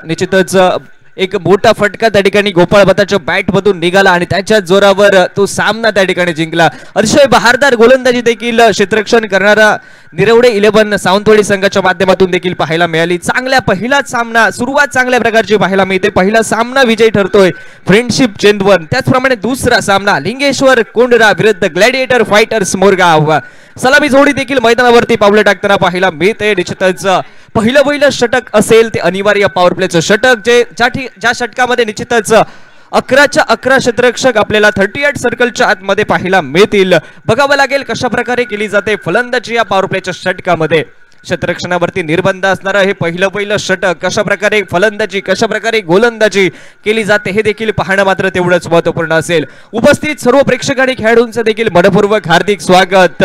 निश्चितच एक मोठा फटका त्या ठिकाणी गोपाळ भताच्या बॅट मधून निघाला आणि त्याच्या जोरावर तो सामना त्या ठिकाणी जिंकला। अतिशय बहारदार गोलंदाजी देखील क्षेत्ररक्षण करणारा निरवडे 11 सावंतवाडी संघाच्या माध्यमातून देखील पाहायला मिळाली। चांगल्या पहिलाच सामना सुरुवात चांगल्या प्रकारची पाहायला मिळते। पहिला सामना विजयी ठरतोय फ्रेंडशिप चेंदवन। त्याचप्रमाणे दुसरा सामना लिंगेश्वर कोंडरा विरुद्ध ग्लॅडिएटर फायटर्स मोरगाव। सलामी जोडी देखील मैदानावरती पावलं टाकताना पाहायला मिळते। निश्चितच पहिलं षटक असेल ते अनिवार्य पॉवर प्लेचं षटक जे ज्या षटकामध्ये निश्चितच 11च्या 11 क्षेत्ररक्षक आपल्याला 38 सर्कलच्या आतमध्ये पाहायला मिळतील। बघावं लागेल कशा प्रकारे केली जाते फलंदाजी या पॉवर प्लेच्या षटकामध्ये। क्षेत्ररक्षणावरती निर्बंध असणारं हे पहिलं षटक कशा प्रकारे फलंदाजी कशा प्रकारे गोलंदाजी केली जाते हे देखील पाहणं मात्र तेवढंच महत्त्वपूर्ण असेल। उपस्थित सर्व प्रेक्षक आणि खेळाडूंचं देखील मनपूर्वक हार्दिक स्वागत।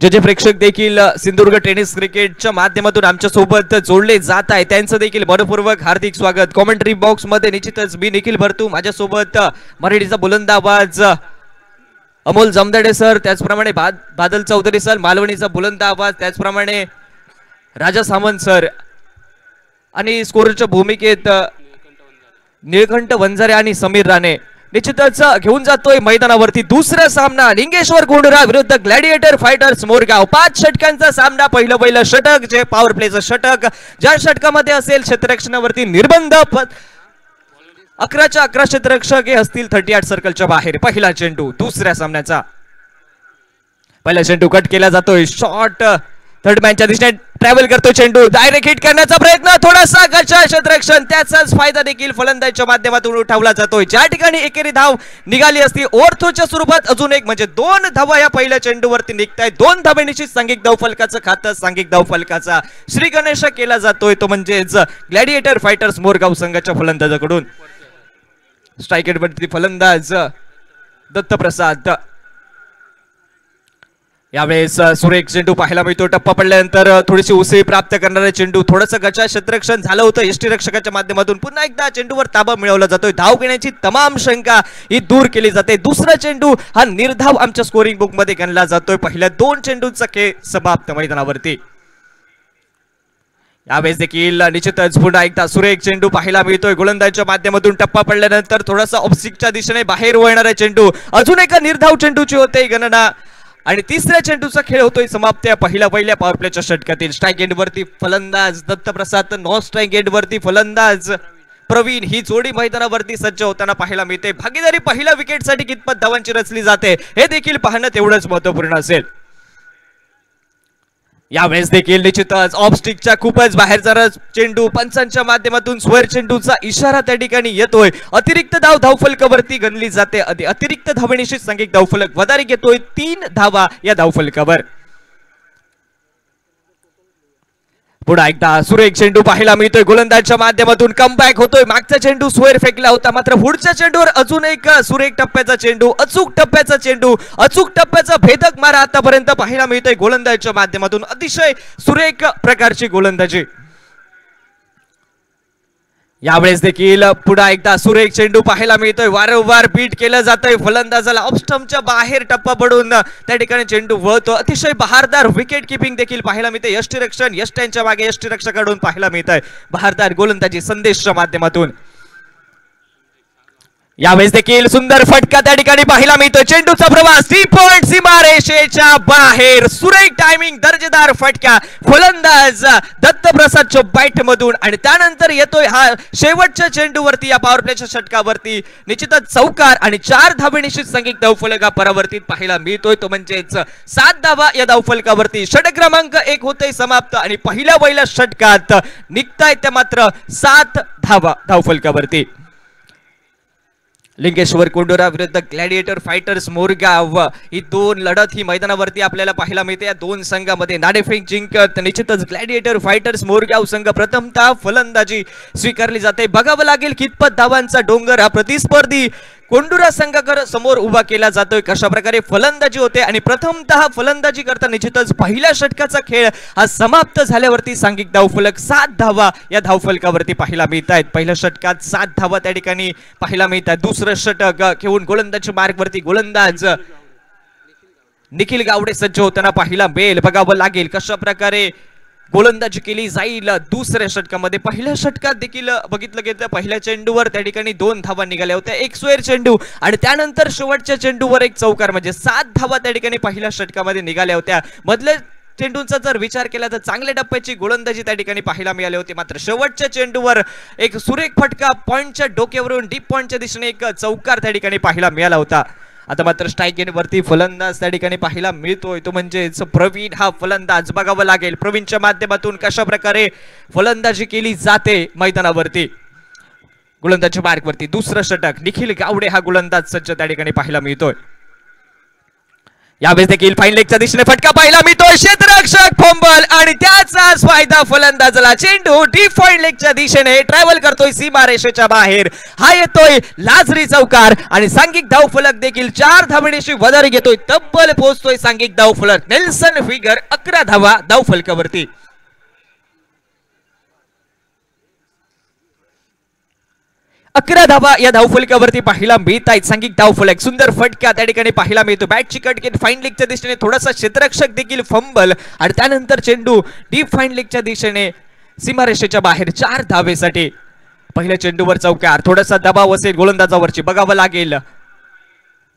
जे प्रेक्षक देखील सिंधुदुर्ग टेनिस क्रिकेटच्या माध्यमातून आमच्या सोबत जोडले जात आहे त्यांचं देखील मनपूर्वक हार्दिक स्वागत। कॉमेंट्री बॉक्स मध्ये निश्चितच मी निखिल भरतू, माझ्यासोबत मराठीचा बुलंद आवाज अमोल जमदाडे सर, त्याचप्रमाणे बादल चौधरी सर, मालवणीचा बुलंद आवाज, त्याचप्रमाणे राजा सामंत सर आणि स्कोरच्या भूमिकेत निळकंठ वंजारे आणि समीर राणे। निश्चितच घेऊन जातोय मैदानावरती दुसरा सामना लिंगेश्वर कोंडरा विरुद्ध ग्लॅडिएटर फायटर्स मोरगाव। 5 षटकांचा सामना। पहिलं षटक जे पॉवर प्लेचं षटक ज्या षटकामध्ये असेल क्षेत्ररक्षणावरती निर्बंध 11च्या 11 क्षेत्ररक्षक हे असतील 38 सर्कलच्या बाहेर। पहिला चेंडू दुसऱ्या सामन्याचा पहिला चेंडू कट केला जातोय। शॉट थर्ड मॅनच्या दिशेने ट्रॅव्हल करतो चेंडू डायरेक्ट हिट करण्याचा प्रयत्न थोडासा गच्चा क्षेत्ररक्षण त्याचाच फायदा देखील फलंदाजीच्या माध्यमातून उठवला जातोय। ज्या ठिकाणी एकेरी धाव निघाली असती ओर्थोच्या स्वरूपात अजून एक म्हणजे 2 धावा या पहिल्या चेंडूवरती निघतायत। 2 धावेनिशी सांघिक धावफलकाचं खातं सांघिक धावफलकाचा श्री गणेश केला जातोय तो म्हणजेच ग्लॅडिएटर फायटर्स मोरगाव संघाच्या फलंदाजाकडून। स्ट्राइक रेटवरती फलंदाज दत्तप्रसाद। यावेळेस सुरेख चेंडू पाहायला मिळतो। टप्पा पडल्यानंतर थोडीशी उसळी प्राप्त करणारे चेंडू थोडंसं गच्चा क्षेत्ररक्षण झालं होतं यष्टीरक्षकाच्या माध्यमातून पुन्हा एकदा चेंडूवर ताबा मिळवला जातोय। धाव घेण्याची तमाम शंका ही दूर केली जाते। दुसरा चेंडू हा निर्धाव आमच्या स्कोरिंग बुक मध्ये गणला जातोय। पहिल्या 2 चेंडूंचा खेळ समाप्त मैदानावरती। यावेळेस देखील निश्चितच पुन्हा एकदा सुरेख चेंडू पाहायला मिळतोय गोलंदाजीच्या माध्यमातून। टप्पा पडल्यानंतर थोडासा ऑफस्टिकच्या दिशेने बाहेर वळणारा चेंडू अजून एका निर्धाव चेंडूची होते गणना आणि तिसऱ्या चेंडूचा खेळ होतोय समाप्त पहिल्या पॉवर प्लेच्या षटकातील। स्ट्राइक एंड वरती फलंदाज दत्तप्रसाद, नॉन स्ट्राइक एंड वरती फलंदाज प्रवीण ही जोडी मैदानावरती सज्ज होताना पाहायला मिळते। भागीदारी पहिल्या विकेटसाठी कितपत धावांची रचली जाते हे देखील पाहणं तेवढंच महत्त्वपूर्ण असेल। यावेळेस देखील निश्चितच ऑफ स्टिकच्या खूपच बाहेरचा चेंडू पंचांच्या माध्यमातून स्क्वेअर चेंडूचा इशारा त्या ठिकाणी येतोय। अतिरिक्त धावफलकावरती गणली जाते। अतिरिक्त धावेनिशी सांघिक धावफलक वधारी घेतोय 3 धावा या धावफलकावर। पुन्हा एकदा सुरेख चेंडू पाहायला मिळतोय गोलंदाजीच्या माध्यमातून कमबॅक होतोय। मागचा चेंडू स्क्वेअर फेकला होता मात्र पुढच्या चेंडूवर अजून एक सुरेख टप्प्याचा चेंडू अचूक टप्प्याचा भेदक मारा आतापर्यंत पाहायला मिळतोय गोलंदाजीच्या माध्यमातून। अतिशय सुरेख प्रकारची गोलंदाजी। यावेळेस देखील पुन्हा एकदा सुरेख चेंडू पाहायला मिळतोय। वारंवार बीट केलं जातंय फलंदाजाला ऑफ स्टंपच्या बाहेर टप्पा पडून त्या ठिकाणी चेंडू वळतो। अतिशय बहारदार विकेट किपिंग देखील पाहायला मिळते। यष्टीरक्षण यष्ट्यांच्या मागे यष्टीरक्षकाकडून पाहायला मिळतंय बहारदार गोलंदाजी संदेशच्या माध्यमातून। यावेळेस देखील सुंदर फटका त्या ठिकाणी पाहायला मिळतो। चेंडूचा प्रवास 3 पॉइंट सीमारेषेच्या बाहेर सुरेख टायमिंग दर्जेदार फटका फलंदाज दत्तप्रसादच्या बॅट मधून आणि त्यानंतर येतोय हा शेवटच्या चेंडूवरती या पॉवर प्लेच्या षटकावरती निश्चितच चौकार आणि 4 धावेनिशी सांघिक धावफलका परावर्तित पाहायला मिळतोय तो म्हणजेच 7 धावा या धावफलकावरती। षटक क्रमांक 1 होतोय समाप्त आणि पहिल्या षटकात निघतायत त्या मात्र 7 धावा धावफलकावरती। लिंगेश्वर कोंडोरा विरुद्ध ग्लॅडिएटर फायटर्स मोरगाव ही 2 लढत ही मैदानावरती आपल्याला पाहायला मिळते। या 2 संघामध्ये नाणेफेक जिंकत निश्चितच ग्लॅडिएटर फायटर्स मोरगाव संघ प्रथमतः फलंदाजी स्वीकारली जाते। बघावं लागेल कितपत धावांचा डोंगर हा प्रतिस्पर्धी कोंडुरा संघाकडे समोर उभा केला जातोय। कशा प्रकारे फलंदाजी होते आणि प्रथमतः फलंदाजी करता निश्चितच पहिल्या षटकाचा खेळ हा समाप्त झाल्यावरती सांघिक धावफलक 7 धावा या धावफलकावरती पाहायला मिळतात। पहिल्या षटकात 7 धावा त्या ठिकाणी पाहायला मिळतात। दुसरं षटक घेऊन गोलंदाजी मार्गवरती गोलंदाज निखिल गावडे सज्ज होताना पाहिला मिळेल. बघावं लागेल कशा प्रकारे गोलंदाजी केली जाईल दुसऱ्या षटकामध्ये. पहिल्या षटकात देखील बघितलं गेलं पहिल्या चेंडूवर त्या ठिकाणी 2 धावा निघाल्या होत्या, एक स्क्वेअर चेंडू आणि त्यानंतर शेवटच्या चेंडूवर एक चौकार, म्हणजे 7 धावा त्या ठिकाणी पहिल्या षटकामध्ये निघाल्या होत्या. मधल्या चेंडूंचा जर विचार केला तर चांगल्या टप्प्याची गोलंदाजी त्या ठिकाणी पाहायला मिळाली होती. मात्र शेवटच्या चेंडूवर एक सुरेख फटका पॉइंटच्या डोक्यावरून डीप पॉइंटच्या दिशेने एक चौकार त्या ठिकाणी पाहायला मिळाला होता. आता मात्र स्ट्राईक गेटवरती फलंदाज त्या ठिकाणी पाहायला मिळतोय, तो म्हणजेच प्रवीण हा फलंदाज. बघावं लागेल प्रवीणच्या माध्यमातून कशा प्रकारे फलंदाजी केली जाते मैदानावरती. गोलंदाजी मार्कवरती दुसरं षटक, निखिल गावडे हा गोलंदाज सज्ज त्या ठिकाणी पाहायला मिळतोय. यावेळेस देखील फाईन लेगच्या दिशेने फटका पाहायला मिळतोय, क्षेत्ररक्षक फंबल आणि त्याचाच फायदा फलंदाजाला. चेंडू डीप फाईन लेगच्या दिशेने ट्रॅव्हल करतोय सीमारेषेच्या बाहेर. हा येतोय लाजरी चौकार आणि सांघिक धावफलक देखील 4 धावेशी वधार घेतोय. तब्बल पोहोचतोय सांघिक धावफलक नेल्सन फिगर 11 धावा धावफलकावरती. 11 धावा या धावफलकावरती पाहायला मिळत आहेत. सांघिक धावफलक, सुंदर फटका त्या ठिकाणी पाहायला मिळतो. बॅटची कट घेत फाईन लेगच्या दिशेने थोडासा क्षेत्ररक्षक देखील फंबल आणि त्यानंतर चेंडू डीप फाईन लेगच्या दिशेने सीमारेषेच्या बाहेर 4 धावेसाठी. पहिल्या चेंडूवर चौकार, थोडासा दबाव असेल गोलंदाजावरची. बघावं लागेल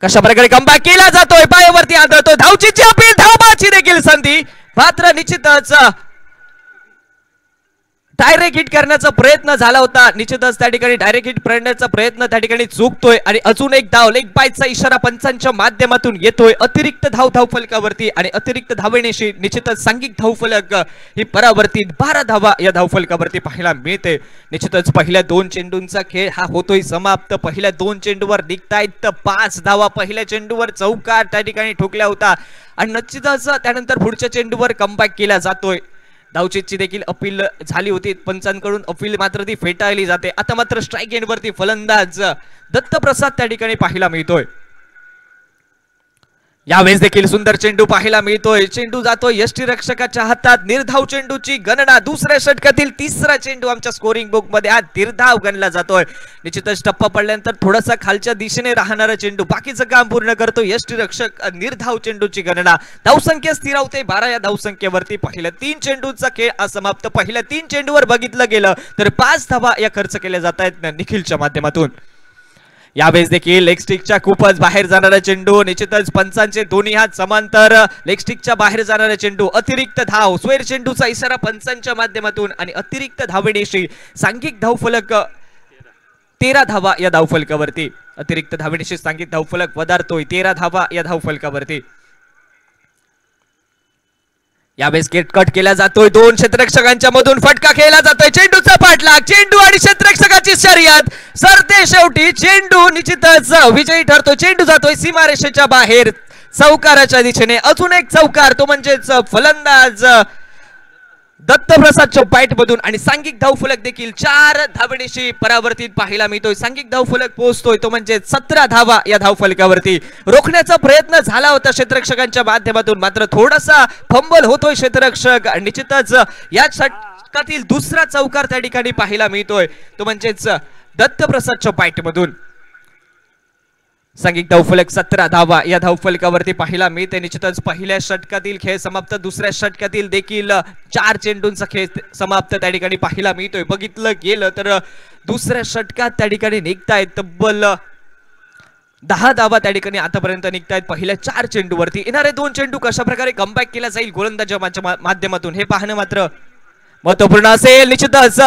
कशा प्रकारे कमबॅक केला जातोय, पायावरती आदळतोय. धावचीची अपील, धावबाची देखील संधी. मात्र निश्चितच डायरेक्ट हिट करण्याचा प्रयत्न झाला होता. निश्चितच त्या ठिकाणी डायरेक्ट हिट करण्याचा प्रयत्न त्या ठिकाणी चुकतोय आणि अजून एक धाव लेग बायचा इशारा पंचांच्या माध्यमातून येतोय. अतिरिक्त धावफलकावरती आणि अतिरिक्त धावेनेशी निश्चितच सांघिक धावफलक ही परावर्तित 12 धावा या धावफलकावरती पाहायला मिळते. निश्चितच पहिल्या 2 चेंडूंचा खेळ हा होतोय समाप्त. पहिल्या 2 चेंडूवर निघतायत 5 धावा. पहिल्या चेंडूवर चौकार त्या ठिकाणी ठोकला होता आणि निश्चितच त्यानंतर पुढच्या चेंडूवर कमबॅक केला जातोय. धावचीची देखील अपील झाली होती पंचांकडून, अपील मात्र ती फेटाळली जाते. आता मात्र स्ट्राईक एंडवरती फलंदाज दत्तप्रसाद त्या ठिकाणी पाहायला मिळतोय. यावेळेस देखील सुंदर चेंडू पाहायला मिळतोय. चेंडू जातोय यष्टीरक्षकाच्या हातात. निर्धाव चेंडूची गणना, दुसऱ्या षटकातील 3रा चेंडू आमच्या स्कोरिंग बुक मध्ये हा निर्धाव गणला जातोय. निश्चितच टप्पा पडल्यानंतर थोडासा खालच्या दिशेने राहणारा चेंडू बाकीचं काम पूर्ण करतो यष्टीरक्षक. निर्धाव चेंडूची गणना, धावसंख्या स्थिरावते 12 या धावसंख्येवरती. पहिल्या 3 चेंडूचा खेळ असमाप्त. पहिल्या 3 चेंडूवर बघितलं गेलं तर 5 धावा या खर्च केल्या जात आहेत निखिलच्या माध्यमातून. यावेळेस देखील लेग स्टिकच्या खूपच बाहेर जाणारा चेंडू. निश्चितच पंचांचे दोन्ही हात समांतर. लेग स्टिकच्या बाहेर जाणारा चेंडू, अतिरिक्त धाव. स्क्वेअर चेंडूचा इशारा पंचांच्या माध्यमातून आणि अतिरिक्त धावेनेशी सांघिक धावफलक 13 धावा या धावफलकावरती. अतिरिक्त धावेनेशी सांघिक धावफलक वधारतोय 13 धावा या धावफलकावरती. यावेळेस कट केला जातोय. 2 क्षेत्ररक्षकांच्या मधून फटका खेळला जातोय. चेंडूचा पाठलाग, चेंडू आणि क्षेत्ररक्षकाची शर्यत. सरते शेवटी चेंडू निश्चितच विजयी ठरतो. चेंडू जातोय सीमारेषेच्या बाहेर चौकाराच्या दिशेने. अजून एक चौकार, तो म्हणजेच फलंदाज दत्तप्रसादच्या बॅट मधून आणि सांघिक धावफलक देखील 4 धावेनेशी परावर्तित पाहायला मिळतोय. सांघिक धावफलक पोहोचतोय तो म्हणजे 17 धावा या धावफलकावरती. रोखण्याचा प्रयत्न झाला होता क्षेत्ररक्षकांच्या माध्यमातून, मात्र थोडासा फंबल होतोय क्षेत्ररक्षक. निश्चितच या षटकातील 2रा चौकार त्या ठिकाणी पाहायला मिळतोय, तो म्हणजेच दत्तप्रसादच्या बॅट मधून. सांघिक धावफलक 17 धावा या धावफलकावरती पाहायला मिळते. निश्चितच पहिल्या षटकातील खेळ समाप्त. दुसऱ्या षटकातील देखील 4 चेंडूंचा खेळ समाप्त त्या ठिकाणी पाहायला मिळतोय. बघितलं गेलं तर दुसऱ्या षटकात त्या ठिकाणी निघतायत तब्बल 10 धावा त्या ठिकाणी आतापर्यंत निघतायत पहिल्या 4 चेंडूवरती. येणारे 2 चेंडू कशा प्रकारे कमबॅक केला जाईल गोलंदाजाच्या माध्यमातून हे पाहणं मात्र महत्वपूर्ण असेल. निश्चितच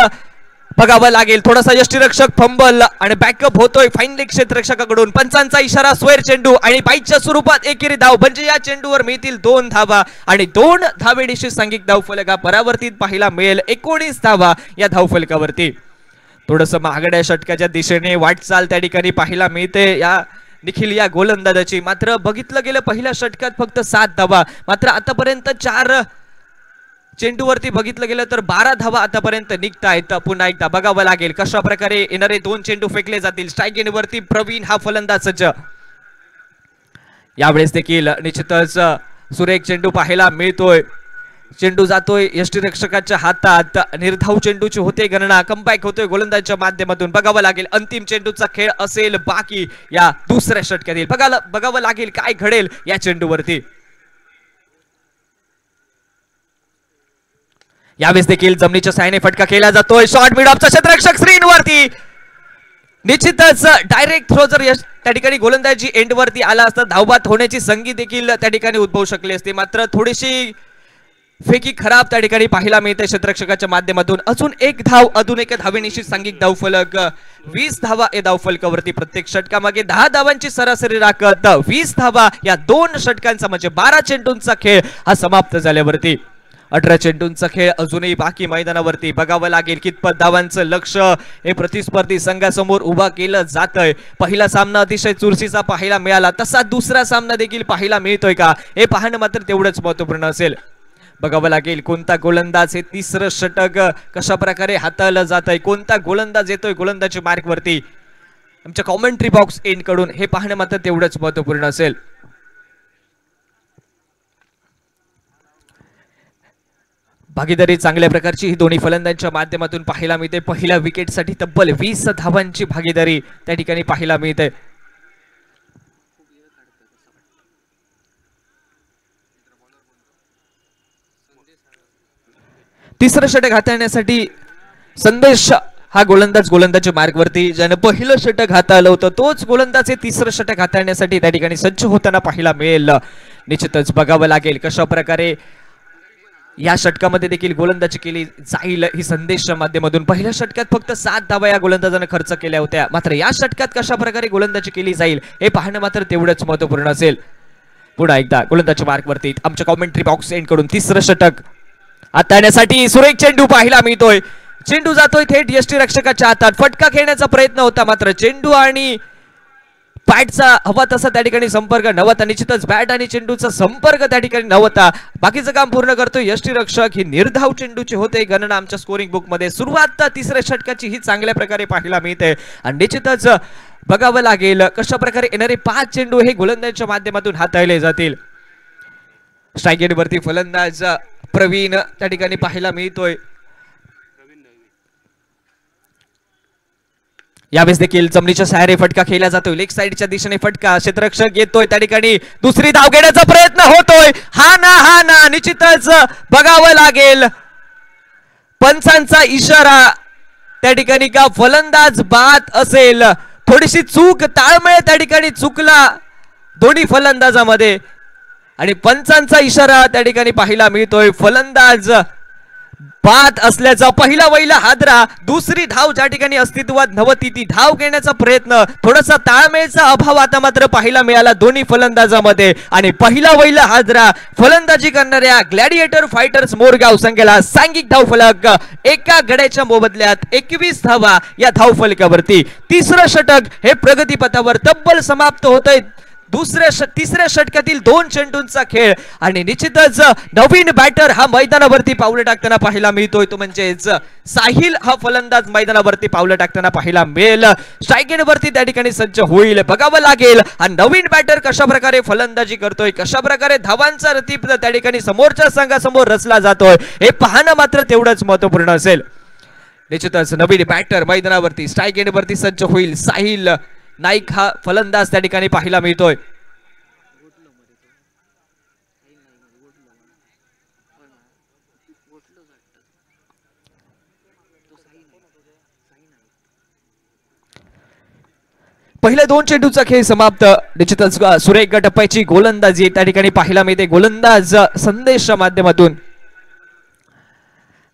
बघावं लागेल. थोडासा यष्टीरक्षक फंबल आणि बॅकअप होतोय फाईन लेग क्षेत्ररक्षकाकडून. पंचांचा इशारा, स्क्वेअर चेंडू आणि बाईकच्या स्वरूपात एकेरी धाव. म्हणजे या चेंडूवर मिळतील 2 धावा आणि 2 धावेनिशी सांघिक धावफलक परावर्तित पाहायला मिळेल. 19 धावा या धावफलकावरती. थोडस महागड्या षटकाच्या दिशेने वाटचाल त्या ठिकाणी पाहायला मिळते या निखिल या गोलंदाजाची. मात्र बघितलं गेलं पहिल्या षटकात फक्त 7 धावा, मात्र आतापर्यंत 4 चेंडूवरती बघितलं गेलं तर 12 धावा आतापर्यंत निघतायत. पुन्हा एकदा बघावं लागेल कशा प्रकारे येणारे 2 चेंडू फेकले जातील. स्ट्राईक एंडवरती प्रवीण हा फलंदाज सज्ज. यावेळेस देखील निश्चितच सुरेख चेंडू पाहायला मिळतोय. चेंडू जातोय यष्टीरक्षकाच्या हातात. निर्धाव चेंडूची होते गणना. कमबॅक होतोय गोलंदाजाच्या माध्यमातून. बघावं लागेल अंतिम चेंडूचा खेळ असेल बाकी या दुसऱ्या षटकातील. बघावं लागेल काय घडेल या चेंडूवरती. यावेळेस देखील जमिनीच्या साहाय्याने फटका केला जातोय. शॉर्ट मिड ऑफचा क्षेत्ररक्षक स्क्रीनवरती. निश्चितच डायरेक्ट थ्रो जर त्या ठिकाणी गोलंदाजी एंड वरती आला असता धावबाद होण्याची संधी देखील त्या ठिकाणी उद्भवू शकली असते. मात्र थोडीशी फेकी खराब त्या ठिकाणी पाहायला मिळते क्षेत्ररक्षकाच्या माध्यमातून. अजून एक धाव, अजून एक धावेनिशी सांघिक धावफलक 20 धावा या धावफलकावरती. प्रत्येक षटकामागे 10 धावांची सरासरी राखत 20 धावा या 2 षटकांचा म्हणजे 12 चेंडूंचा खेळ हा समाप्त झाल्यावरती. 18 चेंडूंचा खेळ अजूनही बाकी मैदानावरती. बघावं लागेल कितपत धावांचं लक्ष हे प्रतिस्पर्धी संघासमोर उभा केलं जातंय. पहिला सामना अतिशय चुरशीचा पाहायला मिळाला, तसा दुसरा सामना देखील पाहायला मिळतोय का हे पाहणं मात्र तेवढंच महत्त्वपूर्ण असेल. बघावं लागेल कोणता गोलंदाज हे तिसरं षटक कशा प्रकारे हाताळलं जात आहे, कोणता गोलंदाज येतोय गोलंदाजी मार्क वरती आमच्या कॉमेंट्री बॉक्स एंड कडून हे पाहणं मात्र तेवढंच महत्त्वपूर्ण असेल. भागीदारी चांगल्या प्रकारची ही दोन्ही फलंदाजांच्या माध्यमातून पाहायला मिळते. पहिल्या विकेटसाठी तब्बल 20 धावांची भागीदारी त्या ठिकाणी पाहायला मिळते. तिसरं षटक हाताळण्यासाठी संदेश हा गोलंदाजी मार्गवरती ज्यानं पहिलं षटक हाताळलं होतं तोच गोलंदाज हे तिसरं षटक हाताळण्यासाठी त्या ठिकाणी सज्ज होताना पाहायला मिळेल. निश्चितच बघावं लागेल कशा प्रकारे या षटकामध्ये देखील गोलंदाजी केली जाईल ही संदेशच्या माध्यमातून. पहिल्या षटकात फक्त 7 धावा या गोलंदाजाने खर्च केल्या होत्या, मात्र या षटकात कशा प्रकारे गोलंदाजी केली जाईल हे पाहणं मात्र तेवढंच महत्त्वपूर्ण असेल. पुन्हा एकदा गोलंदाजी मार्कवरती आमच्या कॉमेंट्री बॉक्स एंड कडून तिसरं षटक हाताळण्यासाठी सुरेख चेंडू पाहायला मिळतोय. चेंडू जातोय थेट यष्टीरक्षकाच्या हातात. फटका खेळण्याचा प्रयत्न होता, मात्र चेंडू आणि बॅटचा हवा तसा त्या ठिकाणी संपर्क नव्हता. निश्चितच बॅट आणि चेंडूचा संपर्क त्या ठिकाणी नव्हता. बाकीचं काम पूर्ण करतोय यष्टीरक्षक. ही निर्धाव चेंडूची होते गणना आमच्या स्कोरिंग बुक मध्ये. सुरुवात तिसऱ्या षटकाची ही चांगल्या प्रकारे पाहायला मिळते आणि निश्चितच बघावं लागेल कशा प्रकारे येणारे 5 चेंडू हे गोलंदाजाच्या माध्यमातून हाताळले जातील. स्ट्राईक एंड वरती फलंदाज प्रवीण त्या ठिकाणी पाहायला मिळतोय. यावेळेस देखील जमिनीच्या सहाय्याने फटका खेळला जातोय. लेग साइडच्या दिशेने फटका. क्षेत्ररक्षक येतोय त्या ठिकाणी दुसरी धाव घेण्याचा प्रयत्न होतोय. हा ना निश्चितच बघावं लागेल पंचांचा इशारा त्या ठिकाणी का फलंदाज बाद असेल. थोडीशी चूक, ताळमेळ त्या ठिकाणी चुकला दोन्ही फलंदाजामध्ये आणि पंचांचा इशारा त्या ठिकाणी पाहायला मिळतोय. फलंदाज बाद असल्याचा पहिला वैला हादरा. दुसरी धाव ज्या ठिकाणी अस्तित्वात नव्हती ती धाव घेण्याचा प्रयत्न. थोडासा ताळमेळचा अभाव आता मात्र पाहायला मिळाला दोन्ही फलंदाजामध्ये आणि पहिला वैला हादरा. फलंदाजी करणाऱ्या ग्लॅडिएटर फायटर्स मोरगाव संघाला सांघिक धावफलक. एका गड्याच्या मोबदल्यात 21 धावा या धावफलकावरती. तिसरं षटक हे प्रगतीपथावर तब्बल समाप्त होतंय. तिसऱ्या षटकातील 2 चेंडूंचा खेळ आणि निश्चितच नवीन बॅटर हा मैदानावरती पावलं टाकताना पाहायला मिळतोय. तो म्हणजेच साहिल हा फलंदाज मैदानावरती पावलं टाकताना पाहायला मिळेल. स्ट्राईक एंड वरती त्या ठिकाणी सज्ज होईल. बघावं लागेल हा नवीन बॅटर कशा प्रकारे फलंदाजी करतोय, कशा प्रकारे धावांचा रतीप त्या ठिकाणी समोरच्या संघासमोर रचला जातोय हे पाहणं मात्र तेवढंच महत्त्वपूर्ण असेल. निश्चितच नवीन बॅटर मैदानावरती स्ट्राईक एंड वरती सज्ज होईल. साहिल नाईक हा फलंदाज त्या ठिकाणी पाहायला मिळतोय. पहिल्या 2 चेंडूचा खेळ समाप्त. निश्चितच सुरेख टप्प्याची गोलंदाजी त्या ठिकाणी पाहायला मिळते गोलंदाज संदेशच्या माध्यमातून.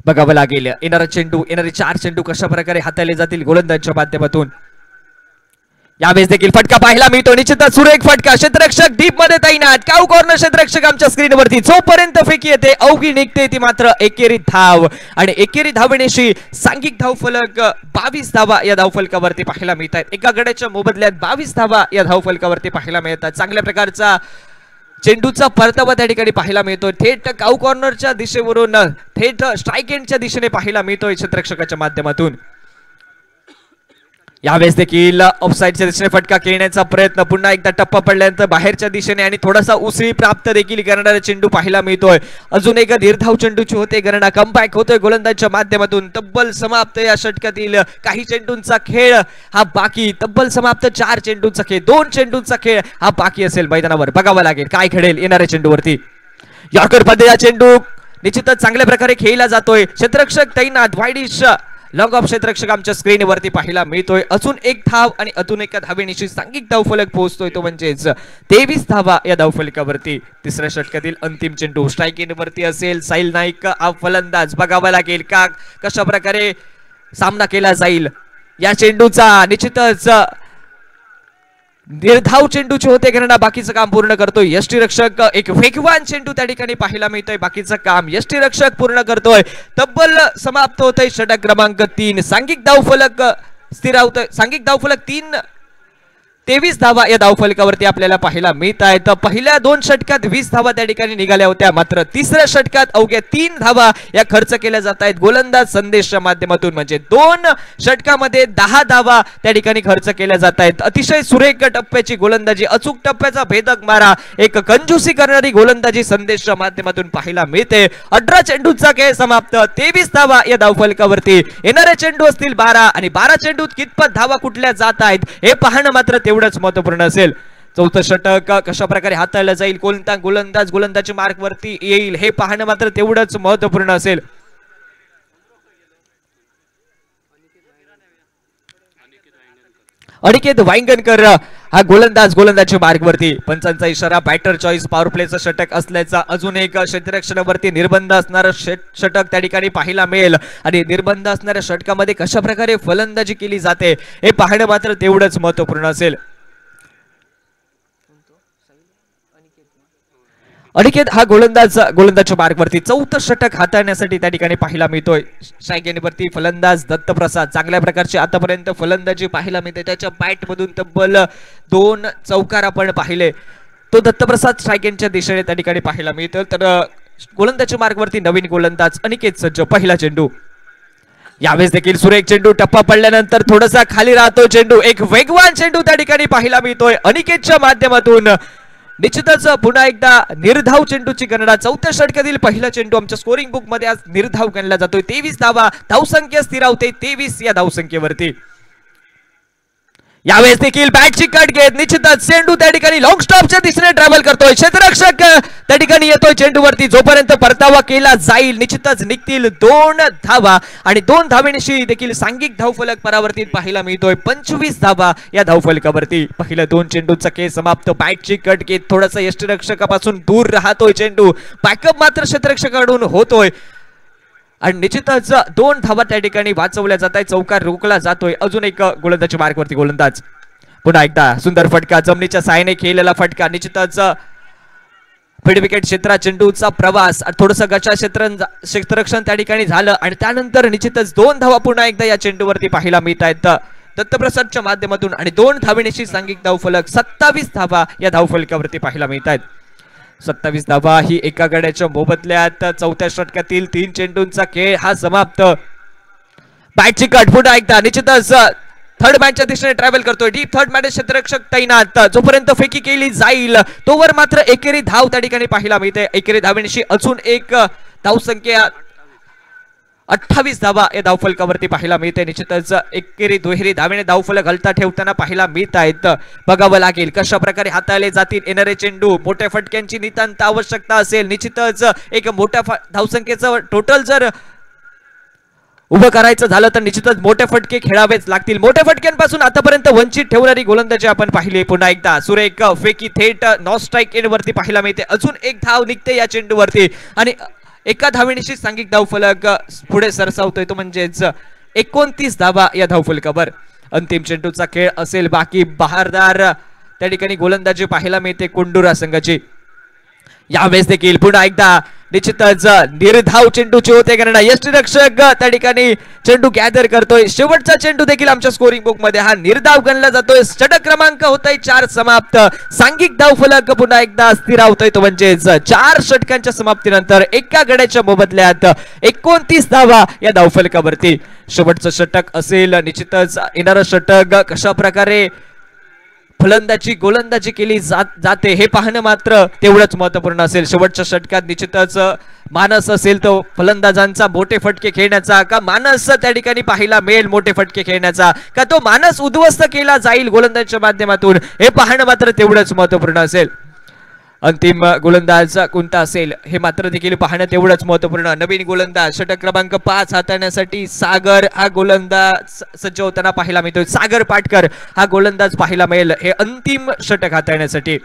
बघावं लागेल येणारा चेंडू, येणारे 4 चेंडू कशा प्रकारे हाताळले जातील गोलंदाजच्या माध्यमातून. यावेळेस देखील फटका पाहायला मिळतो. निश्चितच सुरेख फटका. क्षेत्ररक्षक डीप मध्ये तैनात. काऊ कॉर्नर क्षेत्ररक्षक आमच्या स्क्रीनवरती. जोपर्यंत फेकी येते अवघी निघते ती मात्र एकेरी धाव आणि एकेरी धावण्याशी सांघिक धावफलक 22 धावा या धावफलकावरती पाहायला मिळतात. एका गड्याच्या मोबदल्यात 22 धावा या धावफलकावरती पाहायला मिळतात. चांगल्या प्रकारचा चेंडूचा परतावा त्या ठिकाणी पाहायला मिळतोय. थेट काऊ कॉर्नरच्या दिशेवरून थेट स्ट्राईक एंडच्या दिशेने पाहायला मिळतोय क्षेत्ररक्षकाच्या माध्यमातून. यावेळेस देखील ऑफसाइडच्या दिशेने फटका खेळण्याचा प्रयत्न. पुन्हा एकदा टप्पा पडल्यानंतर बाहेरच्या दिशेने आणि थोडासा उसळी प्राप्त देखील करणारा चेंडू पाहायला मिळतोय. अजून एका निर्धाव चेंडूची होते गणना. कमबॅक होतोय गोलंदाजाच्या माध्यमातून. तब्बल समाप्त या षटकातील काही चेंडूंचा खेळ हा बाकी. तब्बल समाप्त 4 चेंडूंचा खेळ. 2 चेंडूंचा खेळ हा बाकी असेल मैदानावर. बघावं लागेल काय घडेल येणाऱ्या चेंडूवरती. यॉर्कर पद्धतीचा चेंडू निश्चितच चांगल्या प्रकारे खेळला जातोय. क्षेत्ररक्षक तैनात वाईडिश लॉंग ऑफ क्षेत्ररक्षक आमच्या स्क्रीनवरती पाहायला मिळतोय. अजून एक धाव आणि अजून एका धावेनिशी सांघिक धावफलक पोहोचतोय तो म्हणजेच 23 धावा या धावफलकावरती. तिसऱ्या षटकातील अंतिम चेंडू स्ट्राईक एंडवरती असेल. साहिल नाईक हा फलंदाज. बघावा लागेल का कशा प्रकारे सामना केला जाईल या चेंडूचा. निश्चितच निर्धाव चेंडूचे होते करणार बाकीचं काम पूर्ण करतोय यष्टीरक्षक. एक वेगवान चेंडू त्या ठिकाणी पाहायला मिळतोय. बाकीचं काम यष्टीरक्षक पूर्ण करतोय. तब्बल समाप्त होतोय षटक क्रमांक 3. सांघिक धावफलक स्थिरावतोय. सांघिक धावफलक 23 धावा या धावफलकावरती आपल्याला पाहायला मिळत आहेत. पहिल्या 2 षटकात 20 धावा त्या ठिकाणी निघाल्या होत्या. मात्र तिसऱ्या षटकात अवघ्या 3 धावा या खर्च केल्या जात आहेत गोलंदाज संदेशच्या माध्यमातून. म्हणजे 2 षटकामध्ये 10 धावा त्या ठिकाणी खर्च केल्या जात आहेत. अतिशय सुरेख टप्प्याची गोलंदाजी, अचूक टप्प्याचा भेदक मारा, एक कंजूसी करणारी गोलंदाजी संदेशच्या माध्यमातून पाहायला मिळते. 18 चेंडूचा खेळ समाप्त. 23 धावा या धावफलकावरती. येणारे चेंडू असतील 12 आणि 12 चेंडूत कितपत धावा कुठल्या जात आहेत हे पाहणं मात्र तेवढंच महत्त्वपूर्ण असेल. चौथं षटक कशा प्रकारे हाताळलं जाईल, कोणता गोलंदाज गोलंदाजी मार्क वरती येईल हे पाहणं मात्र तेवढंच महत्त्वपूर्ण असेल. अनिकेत वांगणकर हा गोलंदाज गोलंदाजी मार्ग वरती. पंचांचा इशारा बॅटर चॉईस पॉवर प्लेचं षटक असल्याचा. अजून एक क्षेत्ररक्षणावरती निर्बंध असणारं षटक त्या ठिकाणी पाहायला मिळेल आणि निर्बंध असणाऱ्या षटकामध्ये कशा प्रकारे फलंदाजी केली जाते हे पाहणं मात्र तेवढंच महत्त्वपूर्ण असेल. अनिकेत हा गोलंदाजच्या मार्गवरती. चौथं षटक हाताळण्यासाठी त्या ठिकाणी पाहायला मिळतोय. स्ट्राईक फलंदाज दत्तप्रसाद. चांगल्या प्रकारची आतापर्यंत फलंदाजी पाहायला मिळते. त्याच्या बॅट मधून तब्बल 2 चौकार आपण पाहिले. तो दत्तप्रसाद स्ट्राईक एंडच्या दिशेने त्या ठिकाणी पाहायला मिळतो. तर गोलंदाजच्या मार्गवरती नवीन गोलंदाज अनिकेत सज्ज. पहिला चेंडू यावेळेस देखील सुरेख चेंडू. टप्पा पडल्यानंतर थोडासा खाली राहतो चेंडू. एक वेगवान चेंडू त्या ठिकाणी पाहायला मिळतोय अनिकेतच्या माध्यमातून. निश्चितच पुन्हा एकदा निर्धाव चेंडूची गणना. चौथ्या षटकातील पहिला चेंडू आमच्या स्कोरिंग बुक मध्ये आज निर्धाव गणला जातोय. 23 धावा. धावसंख्या स्थिरावते 23 या धावसंख्येवरती. यावेळेस देखील बॅटची कट घेत निश्चितच चेंडू त्या ठिकाणी लॉंग स्टॉपच्या दिशेने ट्रॅव्हल करतोय. क्षेत्ररक्षक त्या ठिकाणी येतोय चेंडूवरती. जोपर्यंत परतावा केला जाईल निश्चितच निघतील 2 धावा आणि 2 धावेनिशी देखील सांघिक धावफलक परावर्तित पाहायला मिळतोय. 25 धावा या धावफलकावरती. पहिल्या 2 चेंडूचा खेळ समाप्त. बॅटची कट घेत थोडासा यष्टीरक्षकापासून दूर राहतोय चेंडू. बॅकअप मात्र क्षेत्ररक्षकाकडून होतोय आणि निश्चितच 2 धावा त्या ठिकाणी वाचवल्या जात आहेत. चौकार रोखला जातोय. अजून एक गोलंदाजी मार्गवरती गोलंदाज. पुन्हा एकदा सुंदर फटका. जमिनीच्या साहाय्याने खेळलेला फटका. निश्चितच मिड विकेट क्षेत्रात चेंडूचा प्रवास. थोडंसं गचा क्षेत्ररक्षण त्या ठिकाणी झालं आणि त्यानंतर निश्चितच 2 धावा पुन्हा एकदा या चेंडूवरती पाहायला मिळत आहेत दत्तप्रसादच्या माध्यमातून आणि 2 धावेनिशी सांघिक धावफलक. 27 धावा या धावफलकावरती पाहायला मिळत आहेत. 27 धावा ही एका गड्याच्या मोबदल्यात. चौथ्या षटकातील 3 चेंडूंचा खेळ हा समाप्त. बॅटची कट पुन्हा एकदा. निश्चितच थर्ड मॅचच्या दिशेने ट्रॅव्हल करतोय. डीप थर्ड मॅच क्षेत्ररक्षक तैनात. जोपर्यंत फेकी केली जाईल तोवर मात्र एकेरी धाव त्या ठिकाणी पाहायला मिळते. एकेरी धावेनिशी अजून एक धावसंख्या 28 धावा या धावफलकावरती पाहायला मिळते. निश्चितच एकेरी दुहेरी धावेने धावफलक हलता ठेवताना पाहायला मिळत आहेत. बघावं लागेल कशा प्रकारे हाताळले जातील येणारे चेंडू. मोठ्या फटक्यांची नितांत आवश्यकता असेल. निश्चितच एक मोठ्या धावसंख्येचं टोटल जर उभं करायचं झालं तर निश्चितच मोठे फटके खेळावेच लागतील. मोठ्या फटक्यांपासून आतापर्यंत वंचित ठेवणारी गोलंदाजी आपण पाहिली. पुन्हा एकदा सुरेख फेकी थेट नॉन स्ट्राईक एंडवरती पाहायला मिळते. अजून एक धाव निघते या चेंडूवरती आणि एका धावेनिशी सांघिक धावफलक पुढे सरसावतोय तो म्हणजेच 29 धावा या धावफलकावर. अंतिम चेंडूचा खेळ असेल बाकी. बहारदार त्या ठिकाणी गोलंदाजी पाहायला मिळते कुंडुरा संघाची. यावेळेस देखील पुन्हा एकदा निश्चितच निर्धाव चेंडूची होते गणना. यष्टीरक्षक त्या ठिकाणी चेंडू गॅदर करतोय. शेवटचा चेंडू देखील आमच्या स्कोरिंग बुक मध्ये हा निर्धाव गणला जातोय. षटक क्रमांक होतोय 4 समाप्त. सांघिक धावफलक पुन्हा एकदा स्थिरावतोय तो म्हणजेच 4 षटकांच्या समाप्तीनंतर एका गड्याच्या मोबदल्यात 29 धावा या धावफलकावरती. शेवटचं षटक असेल. निश्चितच येणारं षटक कशा प्रकारे फलंदाजी गोलंदाजी केली जाते हे पाहणं मात्र तेवढंच महत्त्वपूर्ण असेल. शेवटच्या षटकात निश्चितच मानस असेल तो फलंदाजांचा मोठे फटके खेळण्याचा का मानस त्या ठिकाणी पाहायला मिळेल मोठे फटके खेळण्याचा का तो मानस उद्ध्वस्त केला जाईल गोलंदाजीच्या माध्यमातून हे पाहणं मात्र तेवढंच महत्त्वपूर्ण असेल. अंतिम गोलंदाज कोणता असेल हे मात्र देखील पाहणं तेवढंच महत्वपूर्ण. नवीन गोलंदाज षटक क्रमांक 5 हाताळण्यासाठी सागर हा गोलंदाज सज्ज होताना पाहायला मिळतोय. सागर पाटकर हा गोलंदाज पाहायला मिळेल हे अंतिम षटक हाताळण्यासाठी.